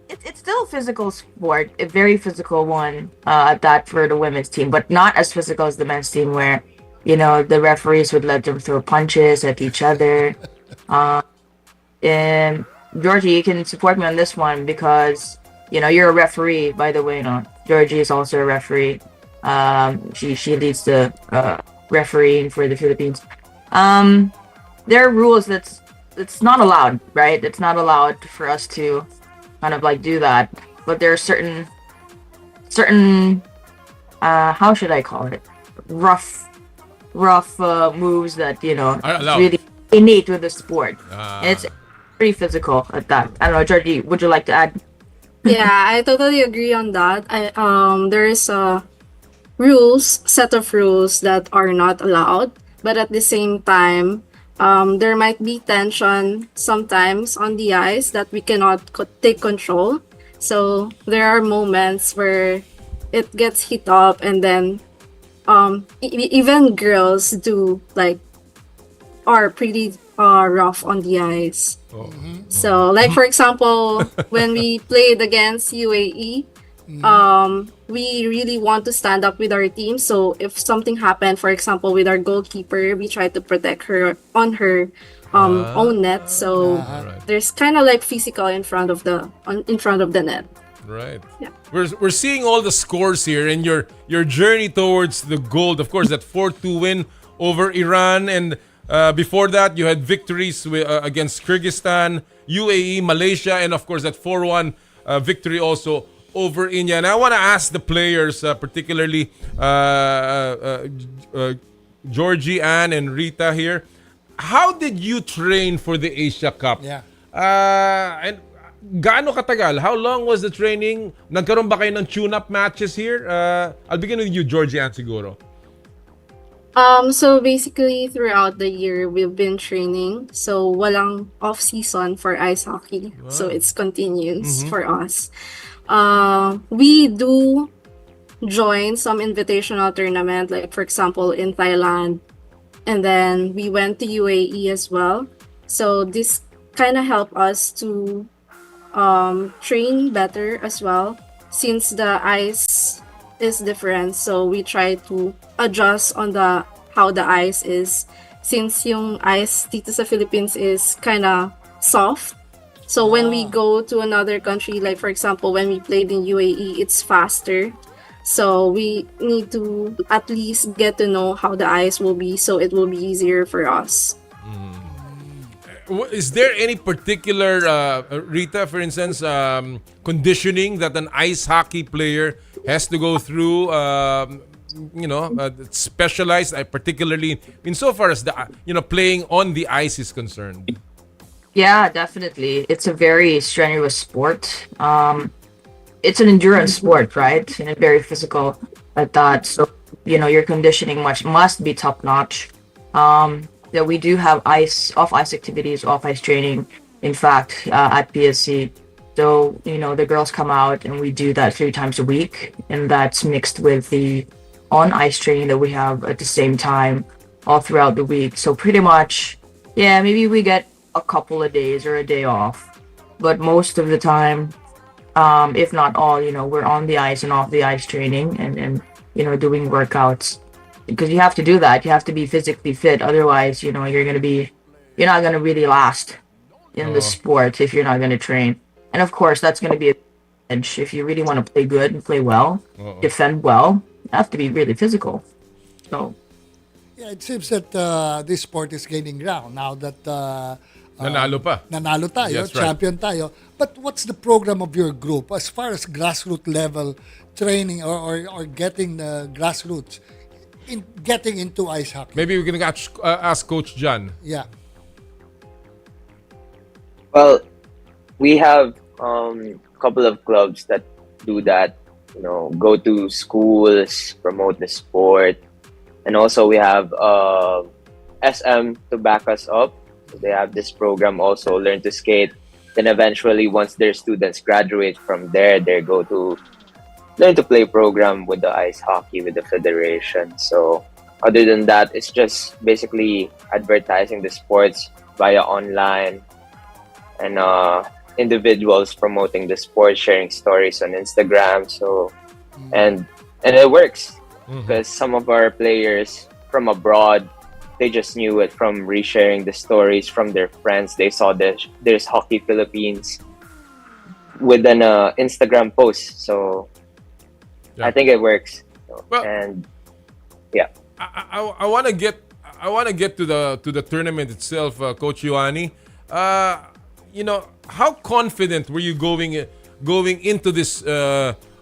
It's still a physical sport, a very physical one at that for the women's team, but not as physical as the men's team where, the referees would let them throw punches at each other. And Georgie, you can support me on this one because, you're a referee, by the way. Georgie is also a referee. She leads the refereeing for the Philippines. There are rules it's not allowed, right? It's not allowed for us to kind of like do that. but there are certain how should I call it, rough moves that Are it's allowed. really innate with the sport. Ah. And it's pretty physical at that. I don't know, Georgie, would you like to add? Yeah, I totally agree on that. There's a set of rules that are not allowed, but at the same time, there might be tension sometimes on the ice that we cannot take control. So there are moments where it gets heat up, and then even girls are pretty rough on the ice. So, like for example, when we played against UAE, we really want to stand up with our team. So if something happened, for example, with our goalkeeper, we try to protect her on her own net. So there's kind of like physical in front of the net. Right. Yeah. We're seeing all the scores here and your journey towards the gold. Of course, that 4-2 win over Iran, and before that you had victories against Kyrgyzstan, UAE, Malaysia, and of course that 4-1 victory also over India. And I want to ask the players, particularly Georgie, Ann, and Rita here, how did you train for the Asia Cup? Yeah. And gaano katagal? How long was the training? Nagkaroon ba kayo ng tune-up matches here? I'll begin with you, Georgie, Ann, siguro. So basically throughout the year we've been training. So walang off season for ice hockey. Wow. So it's continuous for us. We do join some invitational tournament, like for example in Thailand, and then we went to UAE as well. So this kind of helped us to train better as well, since the ice is different. So we try to adjust on how the ice is, since yung ice dito sa Philippines is kind of soft. So when we go to another country, like for example when we played in UAE, it's faster. So we need to at least get to know how the ice will be, so it will be easier for us. Is there any particular, Rita, for instance, conditioning that an ice hockey player has to go through, specialized, particularly insofar as playing on the ice is concerned? Yeah, definitely. It's a very strenuous sport. It's an endurance sport, right? And very physical at that. So, your conditioning must be top notch. That we do have off-ice activities, off-ice training, in fact, at PSC. So, the girls come out and we do that 3 times a week. And that's mixed with the on-ice training that we have at the same time all throughout the week. So pretty much, yeah, maybe we get a couple of days or a day off. But most of the time, if not all, we're on the ice and off the ice training and doing workouts. Because you have to do that. You have to be physically fit. Otherwise, you're not going to really last in the sport if you're not going to train. And of course, that's going to be a edge. If you really want to play good and play well, defend well, you have to be really physical. So, yeah, it seems that this sport is gaining ground now that nanalo tayo, That's champion tayo. But what's the program of your group as far as grassroots level training or getting the grassroots? In getting into ice hockey. Maybe we can ask Coach John. Yeah. Well, we have a couple of clubs that do that. Go to schools, promote the sport, and also we have SM to back us up. So they have this program also, Learn to Skate. Then eventually, once their students graduate from there, they go to Learn to Play program with the ice hockey with the federation. So other than that, it's just basically advertising the sports via online and individuals promoting the sport, sharing stories on Instagram. So and it works because some of our players from abroad, they just knew it from resharing the stories from their friends. They saw there's Hockey Philippines with an Instagram post. So I think it works. Well, and yeah, I want to get to the tournament itself, Coach Ioani. How confident were you going going into this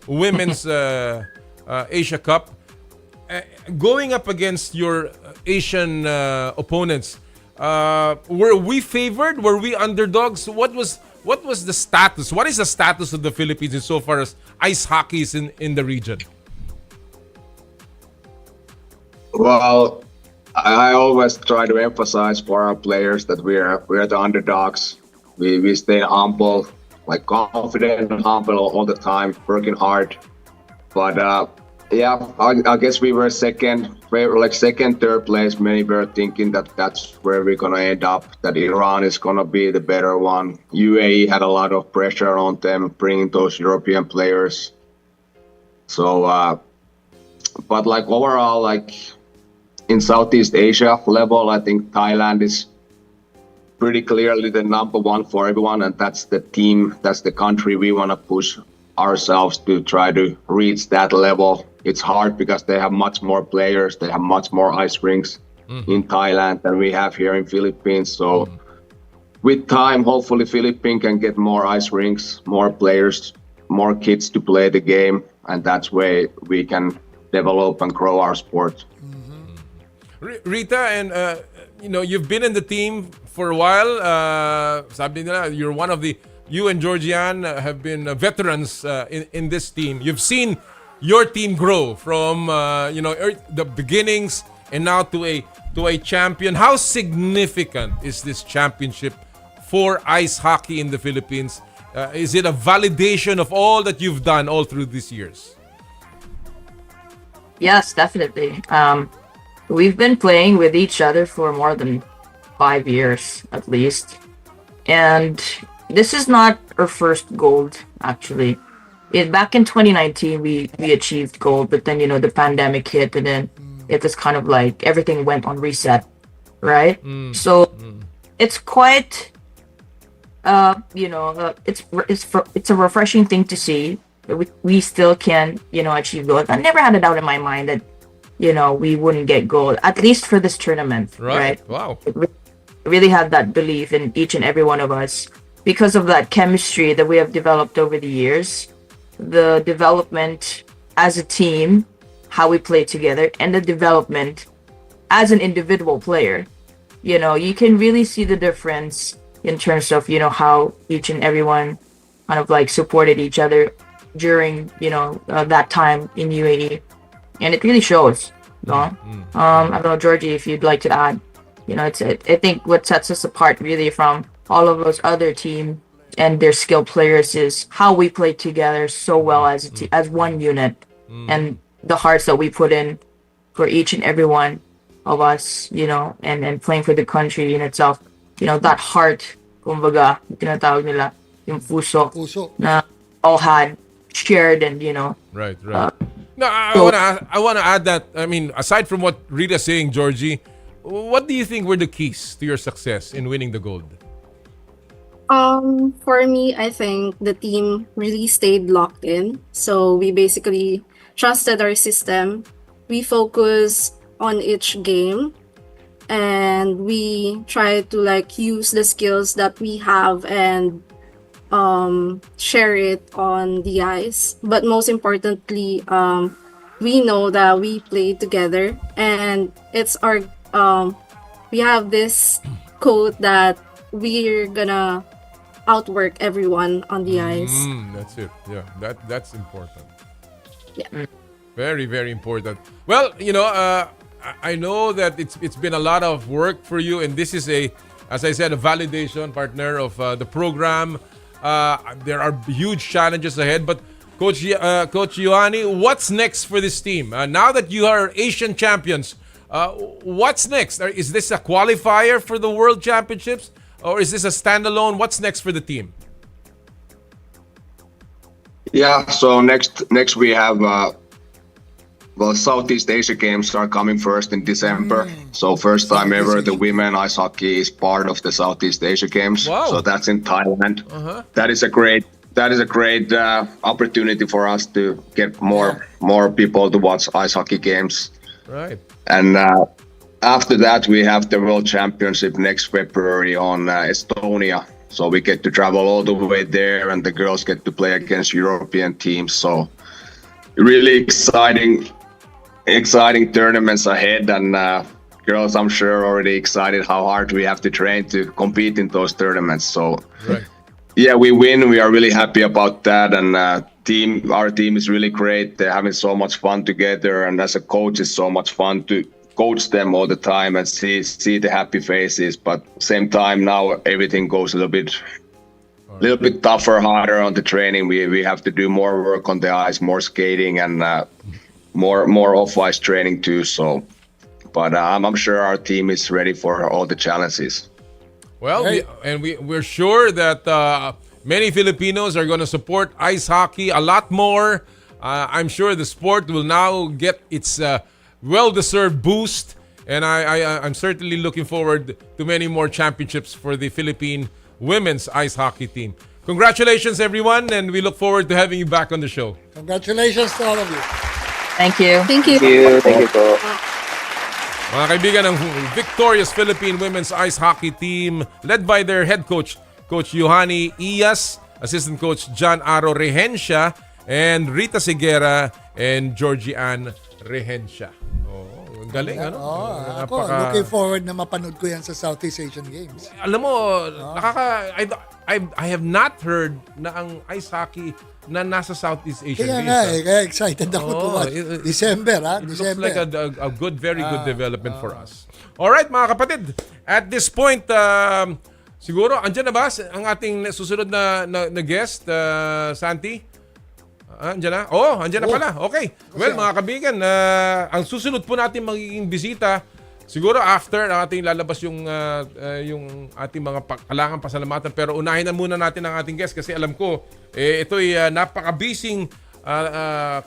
women's Asia Cup. Going up against your Asian opponents, were we favored? Were we underdogs? What was the status? What is the status of the Philippines insofar as ice hockey is in the region? Well, I always try to emphasize for our players that we are the underdogs. We stay humble, like confident and humble all the time, working hard. But I guess we were second, third place. Many were thinking that that's where we're gonna end up. That Iran is gonna be the better one. UAE had a lot of pressure on them, bringing those European players. So, but like overall, like in Southeast Asia level, I think Thailand is pretty clearly the number one for everyone, and that's the team, that's the country we want to push ourselves to try to reach that level. It's hard because they have much more players, they have much more ice rinks in Thailand than we have here in Philippines. So with time, hopefully Philippines can get more ice rinks, more players, more kids to play the game, and that's where we can develop and grow our sport. Rita, and you've been in the team for a while. Sabi nila, you're one of the, you and Georgian have been veterans in this team. You've seen your team grow from the beginnings and now to a champion. How significant is this championship for ice hockey in the Philippines? Is it a validation of all that you've done all through these years? Yes, definitely. We've been playing with each other for more than 5 years at least. And this is not our first gold, actually. Back in 2019, we achieved gold, but then, the pandemic hit, and then it was kind of like everything went on reset, right? So it's quite, it's a refreshing thing to see. We still can, achieve gold. I never had a doubt in my mind that we wouldn't get gold, at least for this tournament, right? Wow. Really had that belief in each and every one of us because of that chemistry that we have developed over the years, the development as a team, how we play together, and the development as an individual player. You can really see the difference in terms of, how each and everyone kind of like supported each other during, that time in UAE. And it really shows. I don't know, Georgie, if you'd like to add. I think what sets us apart really from all of those other teams and their skilled players is how we play together so well as as one unit, and the hearts that we put in for each and every one of us, and playing for the country in itself. That heart, kumbaga, tinatawag nila, yung puso, na all had shared and, Right. No, I want to add that, aside from what Rita's saying, Georgie, what do you think were the keys to your success in winning the gold? For me, I think the team really stayed locked in. So we basically trusted our system. We focus on each game, and we try to use the skills that we have and share it on the ice. But most importantly, we know that we play together, and it's our we have this quote that we're gonna outwork everyone on the ice. That's it. Yeah, that's important. Yeah. Very, very important. Well, I know that it's been a lot of work for you, and this is as I said, a validation partner of the program. There are huge challenges ahead, but Coach Ioani, what's next for this team? Now that you are Asian champions, what's next? Is this a qualifier for the World Championships, or is this a standalone? What's next for the team? Yeah, so next we have Southeast Asia Games are coming first in December. So first time ever the women ice hockey is part of the Southeast Asia Games. Wow. So that's in Thailand. That is a great opportunity for us to get more people to watch ice hockey games. Right. And after that we have the World Championship next February on Estonia. So we get to travel all the way there, and the girls get to play against European teams. So really exciting tournaments ahead, and girls, I'm sure, already excited how hard we have to train to compete in those tournaments. So yeah, we win. We are really happy about that, and our team is really great. They're having so much fun together, and as a coach, it's so much fun to coach them all the time and see the happy faces. But same time, now everything goes a little bit tougher, harder on the training. We have to do more work on the ice, more skating, and more off ice training too. So, but I'm sure our team is ready for all the challenges. Well, we're sure that many Filipinos are going to support ice hockey a lot more. I'm sure the sport will now get its well-deserved boost, and I'm certainly looking forward to many more championships for the Philippine women's ice hockey team. Congratulations, everyone, and we look forward to having you back on the show. Congratulations to all of you. Thank you. Thank you. Thank you po. Mga kaibigan ng victorious Philippine women's ice hockey team led by their head coach, Coach Yohani Iyas, assistant coach John Aro Rehencia, and Rita Seguera and Georgie Ann Rehencia. Oh, galing, ano? Ako, looking forward na mapanood ko yan sa Southeast Asian Games. Alam mo, I have not heard na ang ice hockey na nasa Southeast Asian Games. Kaya excited ako to watch. December, ha? It December. looks like a good, very good development for us. Alright, mga kapatid. At this point, siguro, andyan na ba ang ating susunod na guest, Santi? Andyan na? Oh, andyan na pala. Okay. Well, mga kabigan, ang susunod po natin magiging bisita, siguro after ating lalabas yung ating mga kailangan pasalamatan. Pero unahin na muna natin ang ating guest kasi alam ko, ito'y napaka-busy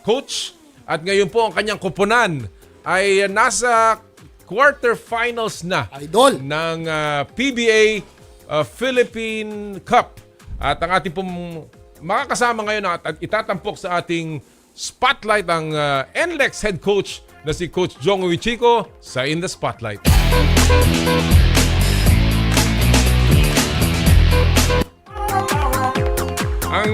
coach at ngayon po ang kanyang kupunan ay nasa quarterfinals na ng PBA Philippine Cup. At ang ating pong makakasama ngayon at itatampok sa ating spotlight ang NLEX head coach na si Coach Jong Uichico sa In the Spotlight. Ang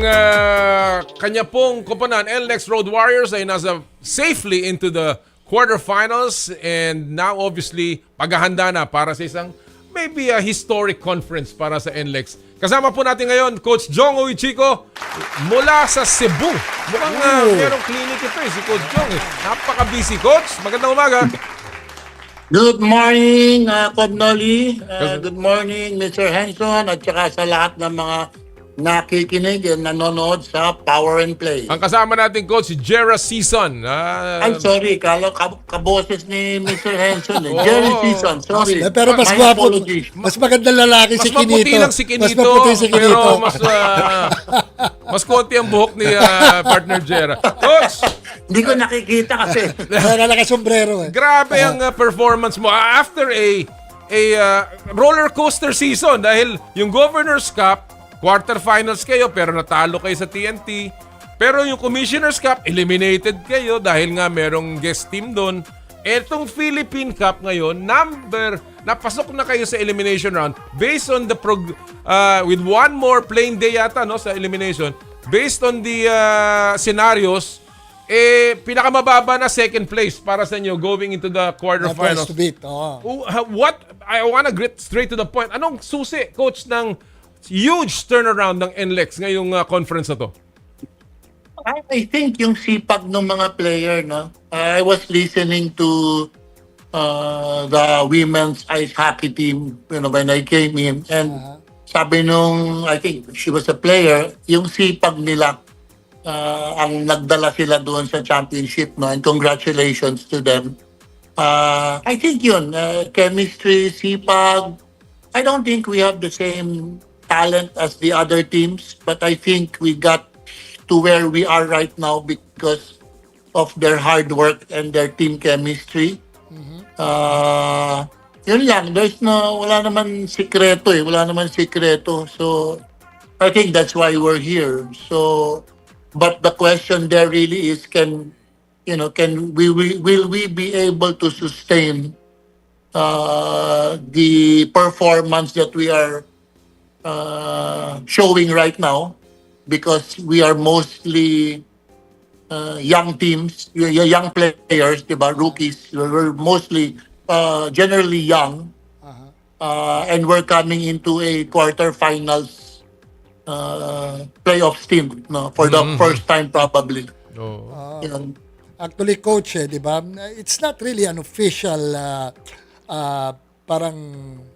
kanya pong koponan, NLEX Road Warriors, ay nasa safely into the quarterfinals and now obviously paghahanda na para sa isang maybe a historic conference para sa NLEX. Kasama po natin ngayon, Coach Jong Uichico mula sa Cebu. Mukhang merong clinic ito si Coach Jong. Napaka-busy, Coach. Magandang umaga. Good morning, Coach Noli. Good morning, Mr. Henson, at saka sa lahat ng mga nakikinig and nanonood sa Power and Play. Ang kasama natin, Coach, si Jera Season. Ay, sorry. Kaboses ni Mr. Henson. Jerry Season. Sorry. Pero mas gwapo. Mas magandang lalaki si Kinito. Mas maputi lang si Kinito. Mas maputi si Kinito. Pero mas konti ang buhok ni partner Jera. Coach! Hindi ko nakikita kasi. Nakasombrero Grabe ang performance mo. After a roller coaster season dahil yung Governor's Cup, quarterfinals kayo pero natalo kayo sa TNT. Pero yung Commissioner's Cup, eliminated kayo dahil nga merong guest team doon. Etong Philippine Cup ngayon, napasok na kayo sa elimination round based on the with one more playing day yata sa elimination. Based on the scenarios, pinakamababa na second place para sa inyo going into the quarterfinals. What I wanna get straight to the point. Anong susi, coach, ng huge turnaround ng NLEX ngayong conference na to? I think yung sipag ng mga player, no? I was listening to the women's ice hockey team, when I came in, and sabi nung, I think she was a player, yung sipag nila ang nagdala sila doon sa championship, no? And congratulations to them. I think yun, chemistry, sipag. I don't think we have the same talent as the other teams, but I think we got to where we are right now because of their hard work and their team chemistry. Yun lang, wala naman sikreto wala naman sikreto. So I think that's why we're here. So, but the question there really is, will we be able to sustain the performance that we are showing right now because we are mostly young teams, young players, diba? Rookies. We're mostly generally young, and we're coming into a quarterfinals playoff team, no, for the first time probably. Yun. Actually, coach, di ba? It's not really an official parang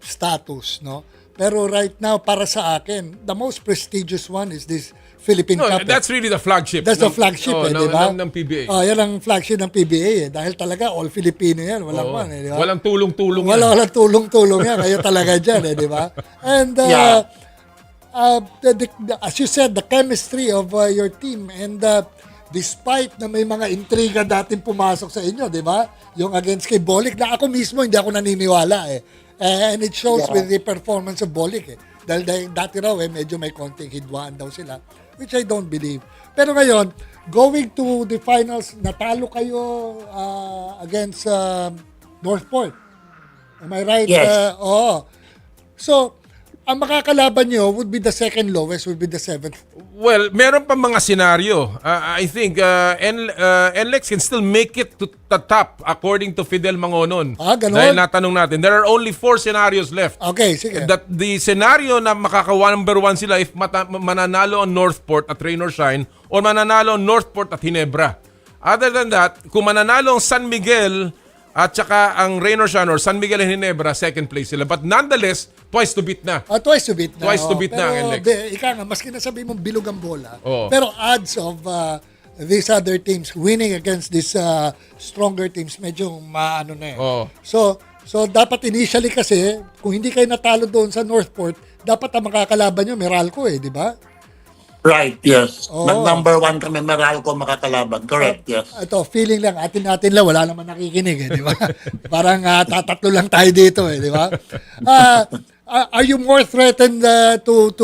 status, no? Pero right now, para sa akin, the most prestigious one is this Philippine Cup. That's really the flagship. That's the flagship, di ba? Ng PBA. Yan ang flagship ng PBA, dahil talaga all Filipino yan. Walang one, di ba? Walang tulong-tulong yan. Walang tulong-tulong yan. Kayo talaga dyan, di ba? And as you said, the chemistry of your team and despite na may mga intriga dating pumasok sa inyo, di ba? Yung against kay Bolik, na ako mismo hindi ako naniniwala eh. And it shows with the performance of Bolik eh. Dahil dati raw medyo may konting hidwaan daw sila, which I don't believe. Pero ngayon, going to the finals, natalo kayo against Northport. Am I right? Yes. So, ang makakalaban nyo would be the second lowest, would be the 7th. Well, meron pa mga senaryo. I think NLEX can still make it to the top according to Fidel Mangonon. Ganon? Dahil natanong natin, there are only 4 scenarios left. Okay, sige. The scenario na makakawa number 1 sila if mananalo ang Northport at Rain or Shine or mananalo ang Northport at Ginebra. Other than that, kung mananalo ang San Miguel at saka ang Rain or Shine or San Miguel and Ginebra, second place sila. But nonetheless, twice to beat na. Twice to beat na. Twice to beat na ang NLEX. Ika nga, maski nasabi mong bilog ang bola, Oo. pero odds of these other teams winning against these stronger teams, medyo maano na eh. Oo. So dapat initially kasi, kung hindi kayo natalo doon sa Northport, dapat ang makakalaban nyo, Meralco eh, di ba? Right, yes. Oo. Number 1 kami, Meralco makakalaban. Correct, yes. Ito, feeling lang, atin lang, wala naman nakikinig eh, di ba? Parang tatatlo lang tayo dito eh, di ba? Are you more threatened to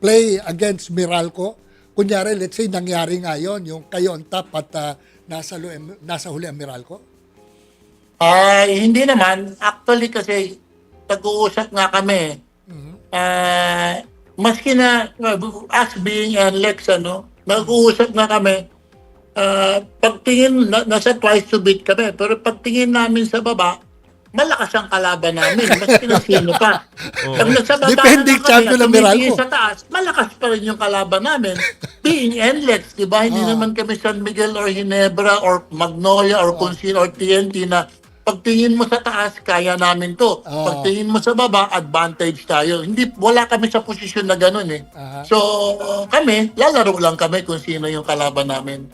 play against Meralco? Kunyari, let's say, nangyari nga yun, yung kayo on top at nasa huli ang Meralco? Hindi naman. Actually kasi, tag-uusap nga kami. Maski na, us being NLEX, nag-uusap nga kami, pagtingin, nasa twice to beat kami, pero pagtingin namin sa baba, malakas ang kalaban namin, maski na sino pa. Pag nasa baba Defending champion ng Meralco. sa taas, malakas pa rin yung kalaban namin. Being NLEX, di ba? Hindi naman kami San Miguel or Ginebra or Magnolia or kung sino or TNT na pagtingin mo sa taas, kaya namin to. Pagtingin mo sa baba, advantage tayo. Wala kami sa posisyon na gano'n eh. So, kami, lalaro lang kami kung sino yung kalaban namin.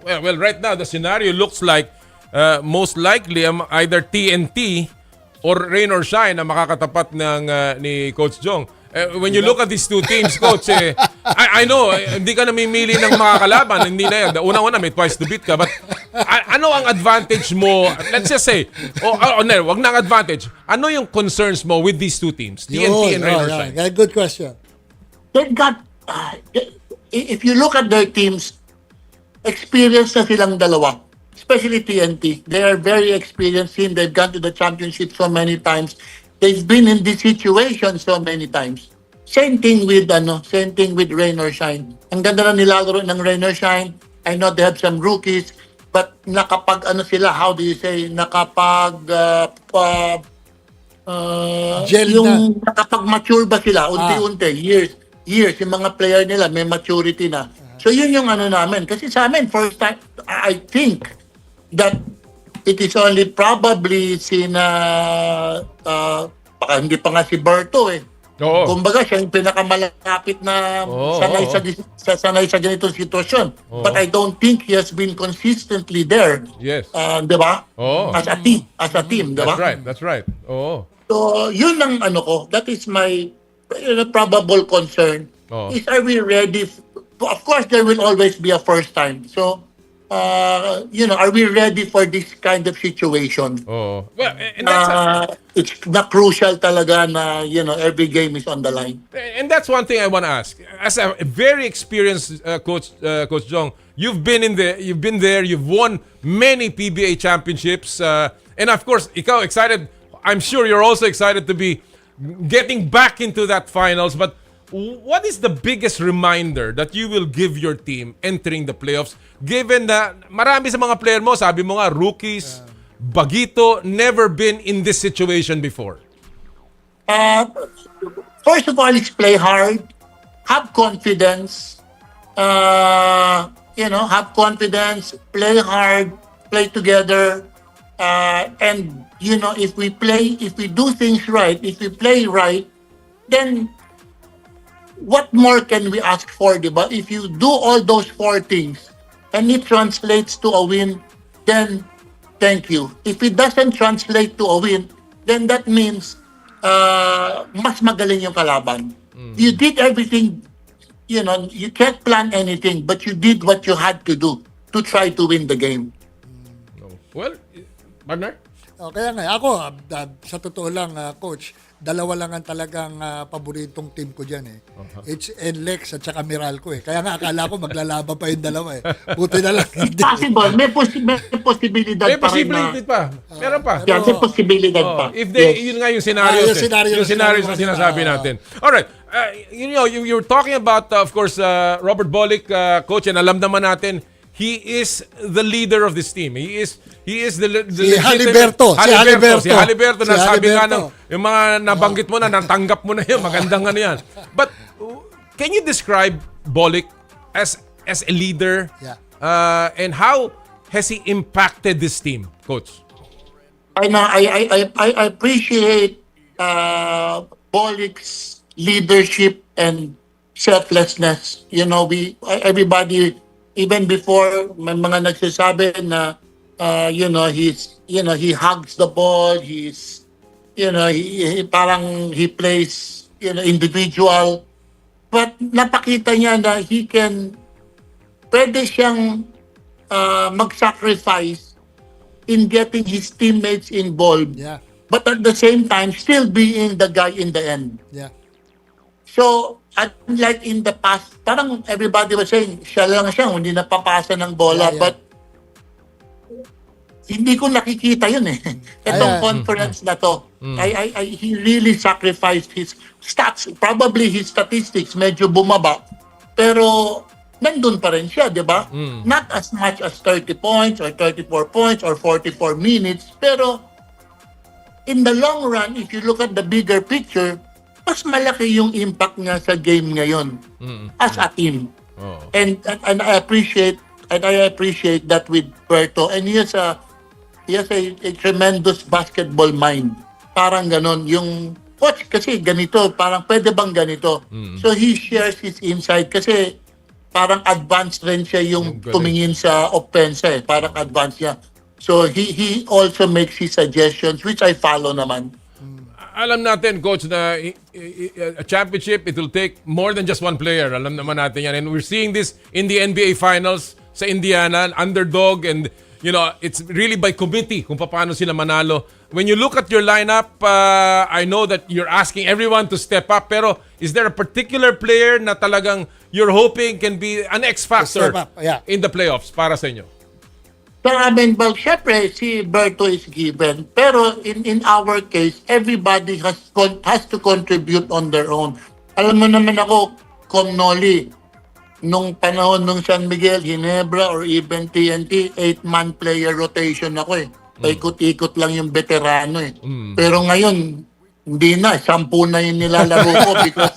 Well, right now, the scenario looks like most likely either TNT or Rain or Shine na makakatapat ni Coach Jong. When you look at these two teams, Coach, I know, hindi ka namimili ng mga kalaban. Hindi na yan. Unang-una, may twice to beat ka. But ano ang advantage mo? Let's just say, wag na ang advantage. Ano yung concerns mo with these two teams? TNT and Rain or Shine? Good question. They've got, if you look at their teams, experienced na silang dalawa. Especially TNT. They are very experienced team. They've gone to the championship so many times. They've been in this situation so many times. Same thing with Rain or Shine. Ang ganda na nilalaro ng Rain or Shine. I know they have some rookies, but nakapag how do you say, nakapag mature ba sila unti-unti, years yung mga player nila may maturity na. So yun yung namin. Kasi sa amin, first time, I think that it is only probably hindi pa nga si Berto eh. Oo. Kumbaga siya yung pinakamalapit na sanay sa ganitong sitwasyon. But I don't think he has been consistently there. Yes. Di ba? As a team, di ba? That's right. So, yun ang that is my probable concern. Is are we ready? Of course, there will always be a first time. So, are we ready for this kind of situation? Well, and that's it's not crucial talaga na, every game is on the line. And that's one thing I want to ask. As a very experienced Coach Jong, you've been there, you've won many PBA championships, and of course, ikaw excited. I'm sure you're also excited to be getting back into that finals. But what is the biggest reminder that you will give your team entering the playoffs, given na marami sa mga player mo, sabi mo nga, rookies, bagito, never been in this situation before? First of all, is play hard, have confidence, have confidence, play hard, play together, and if we do things right, if we play right, then what more can we ask for, diba? If you do all those 4 things and it translates to a win, then thank you. If it doesn't translate to a win, then that means mas magaling yung kalaban. You did everything, you can't plan anything, but you did what you had to do to try to win the game. Well, partner? Kaya nga, ako, sa totoo lang, Coach, dalawa lang ang talagang paboritong team ko dyan eh. It's NLEX at saka Meralco eh. Kaya nga, akala ko maglalaban pa yung dalawa eh. Buti na lang. Possible. May posibilidad may pa rin posibilidad pa. Meron pa. Yeah, may posibilidad pa. If yun nga yung scenarios yung scenarios na sinasabi natin. Alright. You were talking about, of course, Robert Bolick, Coach, and alam naman natin, he is the leader of this team. He is the si Haliberto. Si Haliberto na sabi nga ng yung mga nabanggit mo na, natanggap mo na yun. Magandang ano yan. But can you describe Bolick as a leader? Yeah. And how has he impacted this team, Coach? I appreciate Bolick's leadership and selflessness. Everybody, even before, may mga nagsasabi na he hugs the ball, he plays individual, but napakita niya na pwede siyang mag-sacrifice in getting his teammates involved, but at the same time still being the guy in the end. So, unlike in the past, parang everybody was saying, siya lang siya, hindi napapasa ng bola. But, hindi ko nakikita yun eh. Itong conference na to. He really sacrificed his stats. Probably his statistics medyo bumaba. Pero, nandun pa rin siya, di ba? Not as much as 30 points or 34 points or 44 minutes. Pero, in the long run, if you look at the bigger picture, mas malaki yung impact niya sa game ngayon as a team. And I appreciate that with Berto. And he has a tremendous basketball mind. Parang ganon. Yung coach kasi ganito, parang pwede bang ganito? So he shares his insight kasi parang advanced rin siya yung tumingin sa offense eh. Parang advanced niya. So he also makes his suggestions which I follow naman. Alam natin, Coach, na a championship, it will take more than just one player. Alam naman natin yan. And we're seeing this in the NBA Finals sa Indiana, underdog, and it's really by committee kung paano sila manalo. When you look at your lineup, I know that you're asking everyone to step up, pero is there a particular player na talagang you're hoping can be an X factor in the playoffs para sa inyo? Sa amin, syempre, si Berto is given. Pero in our case, everybody has to contribute on their own. Alam mo naman ako, Noli, nung panahon nung San Miguel, Ginebra, or even TNT, 8-man player rotation ako eh. Paikot-ikot lang yung veterano eh. Pero ngayon, hindi na. 10 na yung nilalaro ko because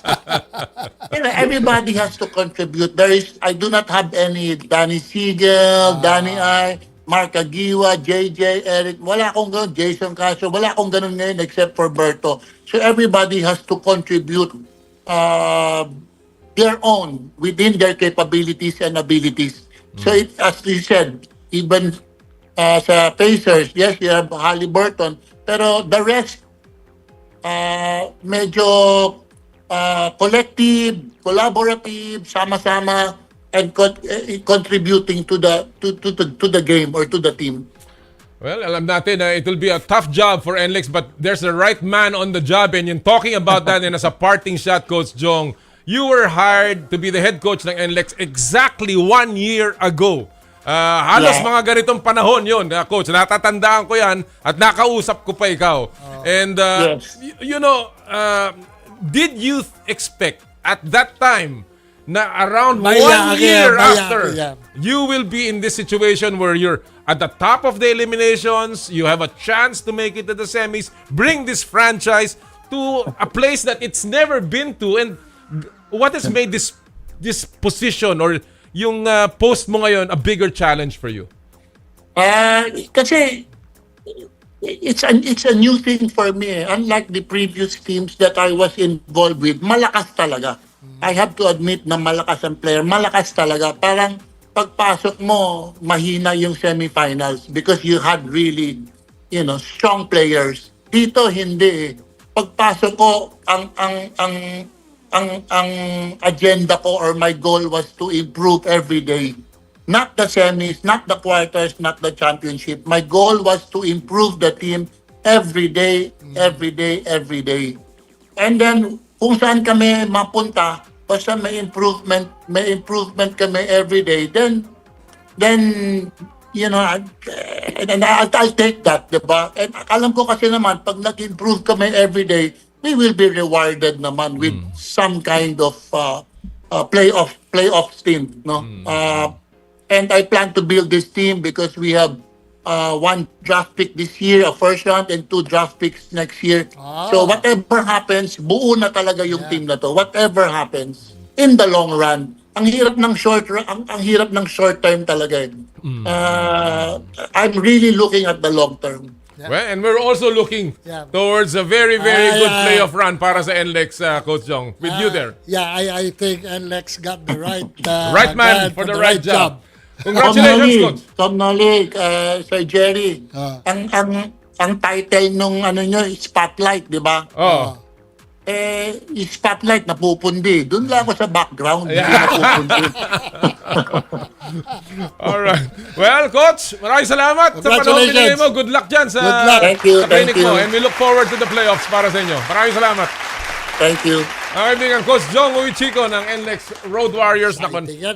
everybody has to contribute. I do not have any Danny Siegel, Danny I, Mark Aguiwa, JJ, Eric, wala akong ganun, Jason Castro, wala akong ganun ngayon except for Berto. So everybody has to contribute their own within their capabilities and abilities. So as you said, even sa Pacers, yes, you have Haliburton, pero the rest, medyo collective, collaborative, sama-sama, and contributing to the game or to the team. Well, alam natin na it will be a tough job for NLEX, but there's the right man on the job. And in talking about that, and as a parting shot, Coach Jong, you were hired to be the head coach ng NLEX exactly 1 year ago. Halos Yeah. mga ganitong panahon yun, Coach. Natatandaan ko yan at nakausap ko pa ikaw. And, Yes. did you expect at that time na around Maya 1 year again, after, you will be in this situation where you're at the top of the eliminations, you have a chance to make it to the semis, bring this franchise to a place that it's never been to, and what has made this position or yung post mo ngayon a bigger challenge for you? Kasi it's a new thing for me. Unlike the previous teams that I was involved with, malakas talaga. I have to admit na malakas ang player. Malakas talaga. Parang pagpasok mo, mahina yung semifinals because you had really, strong players. Dito hindi. Pagpasok ko, ang agenda ko or my goal was to improve every day. Not the semis, not the quarters, not the championship. My goal was to improve the team every day, every day, every day. And then, kung saan kami mapunta, basta may improvement kami every day, then and I'll take that, diba? And alam ko kasi naman, pag nag-improve kami every day, we will be rewarded naman with some kind of playoff team, no? And I plan to build this team because we have 1 draft pick this year, a first round, and 2 draft picks next year. So whatever happens, buo na talaga yung team na to. Whatever happens in the long run. Ang hirap ng short term talaga. I'm really looking at the long term. Well, and we're also looking towards a very, very good playoff run para sa NLEX, Coach Jong. With you there. Yeah, I think NLEX got the right right man for the right job. Congratulations, Coach. Tom Nolik, Sir Jerry. Ang title nung nyo, Spotlight, di ba? Yung Spotlight napupundi. Doon lang ako sa background. Hindi napupundi. Alright. Well, Coach, maraming salamat sa panahon pinili mo. Good luck dyan sa training mo. And we look forward to the playoffs para sa inyo. Maraming salamat. Thank you. Ang kaibigan, Coach Jong Uichico ng NLEX Road Warriors.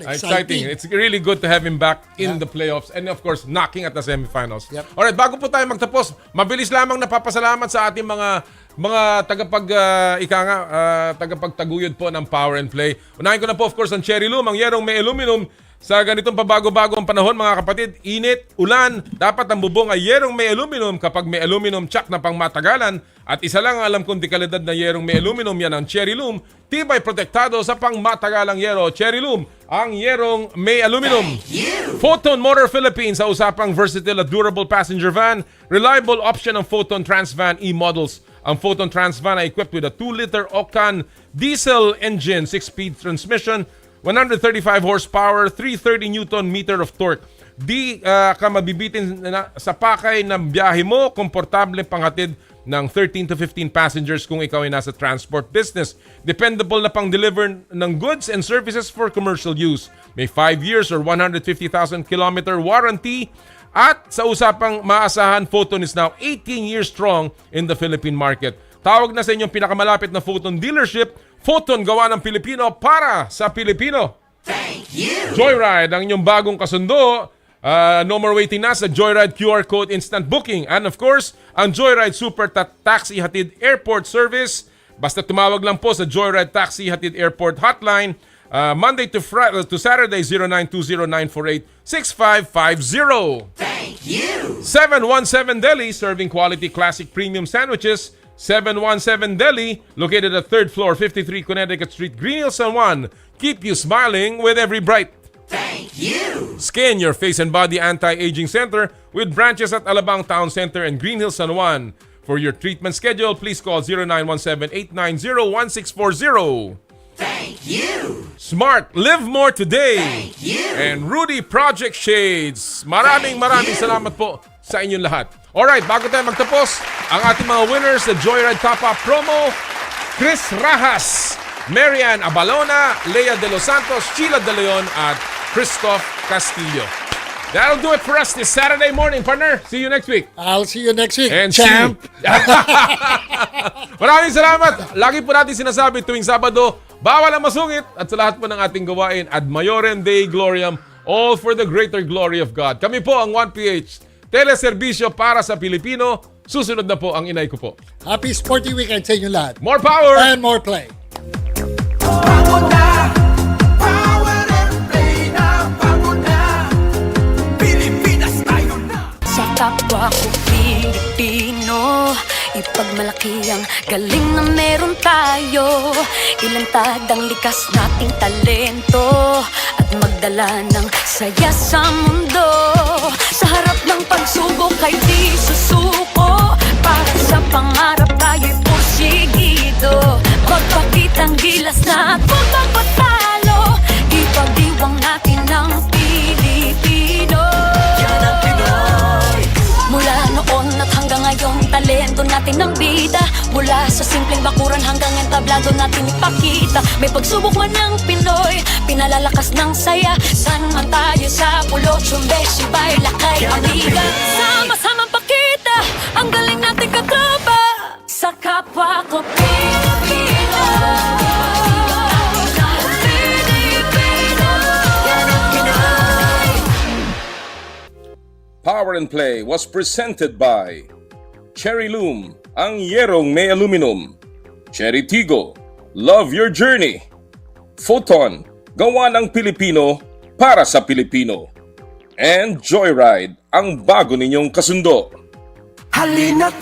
Exciting. It's really good to have him back in the playoffs and of course, knocking at the semifinals. Alright, bago po tayo magtapos, mabilis lamang napapasalamat sa ating mga tagapagtaguyod po ng Power and Play. Unahin ko na po of course ang Cherry Loom, ang yerong may aluminum. Sa ganitong pabago-bago ang panahon mga kapatid, init, ulan, dapat ang bubong ay yerong may aluminum kapag may aluminum tsak na pangmatagalan. At isa lang ang alam kong di kalidad na yerong may aluminum, yan ang Cherry Loom. Tibay protektado sa pangmatagalang yero. Cherry Loom, ang yerong may aluminum. Photon Motor Philippines sa usapang versatile at durable passenger van. Reliable option ng Photon Transvan e-models. Ang Photon Transvan ay equipped with a 2-liter Octane diesel engine, 6-speed transmission, 135 horsepower, 330 Newton meter of torque. Di ka mabibitin sa pakay ng biyahe mo, komportable panghatid ng 13 to 15 passengers kung ikaw ay nasa transport business. Dependable na pang-deliver ng goods and services for commercial use. May 5 years or 150,000 kilometer warranty. At sa usapang maasahan, Photon is now 18 years strong in the Philippine market. Tawag na sa inyong pinakamalapit na Photon dealership. Photon, gawa ng Pilipino para sa Pilipino. Thank you! Joyride, ang inyong bagong kasundo. No more waiting na sa Joyride QR Code Instant Booking. And of course, ang Joyride Super Taxi Hatid Airport Service. Basta tumawag lang po sa Joyride Taxi Hatid Airport Hotline. Monday to Saturday, 0920-948-6550. Thank you! 717 Deli, serving quality classic premium sandwiches. 717 Deli, located at 3rd floor, 53 Connecticut Street, Green Hills, San Juan. Keep you smiling with every bite. Thank you! Skin your face and body anti-aging center with branches at Alabang Town Center and Green Hills, San Juan. For your treatment schedule, please call 0917-890-1640. Thank you! Smart, live more today. Thank you! And Rudy Project Shades. Maraming salamat po sa inyong lahat. Alright, bago tayo magtapos, ang ating mga winners sa Joyride Top-Up Promo, Chris Rajas, Marian Abalona, Lea De Los Santos, Sheila De Leon, at Christoph Castillo. That'll do it for us this Saturday morning, partner. See you next week. I'll see you next week, and champ. Maraming salamat. Lagi po natin sinasabi tuwing Sabado, bawal ang masungit at sa lahat po ng ating gawain, ad maiorem Dei Gloriam, all for the greater glory of God. Kami po ang 1PH, teleserbisyo para sa Pilipino. Susunod na po ang inay ko po. Happy sporty weekend sa inyo lahat. More power! And more play. Sa kapwa ko Pilipino, ipagmalaki ang galing na meron tayo. Ilantad ang likas nating talento at magdala ng saya sa mundo. Sa harap ng pagsubok ay di susuko, para sa pangarap tayo'y porsigido. Magpakitang gilas na at huwag magpatalo, ipag-iwang natin ang Pilipino. Yan ang Pinoy. Mula noon at hanggang ngayon, talento natin ang bida. Mula sa simpleng bakuran hanggang entablado natin ipakita. May pagsubok man ng Pinoy, pinalalakas ng saya. San man tayo sa pulot, Sumbe, Sibay, Lakay, Amiga. Sama-samang pakita ang galing natin katropa. Sa kapwa ko Pilipino, Pilipino, yan ang Pinoy. Power and Play was presented by Cherry Loom, ang yerong may aluminum. Cherry Tigo, love your journey. Photon, gawa ng Pilipino para sa Pilipino. And Joyride, ang bago ninyong kasundo. Halina't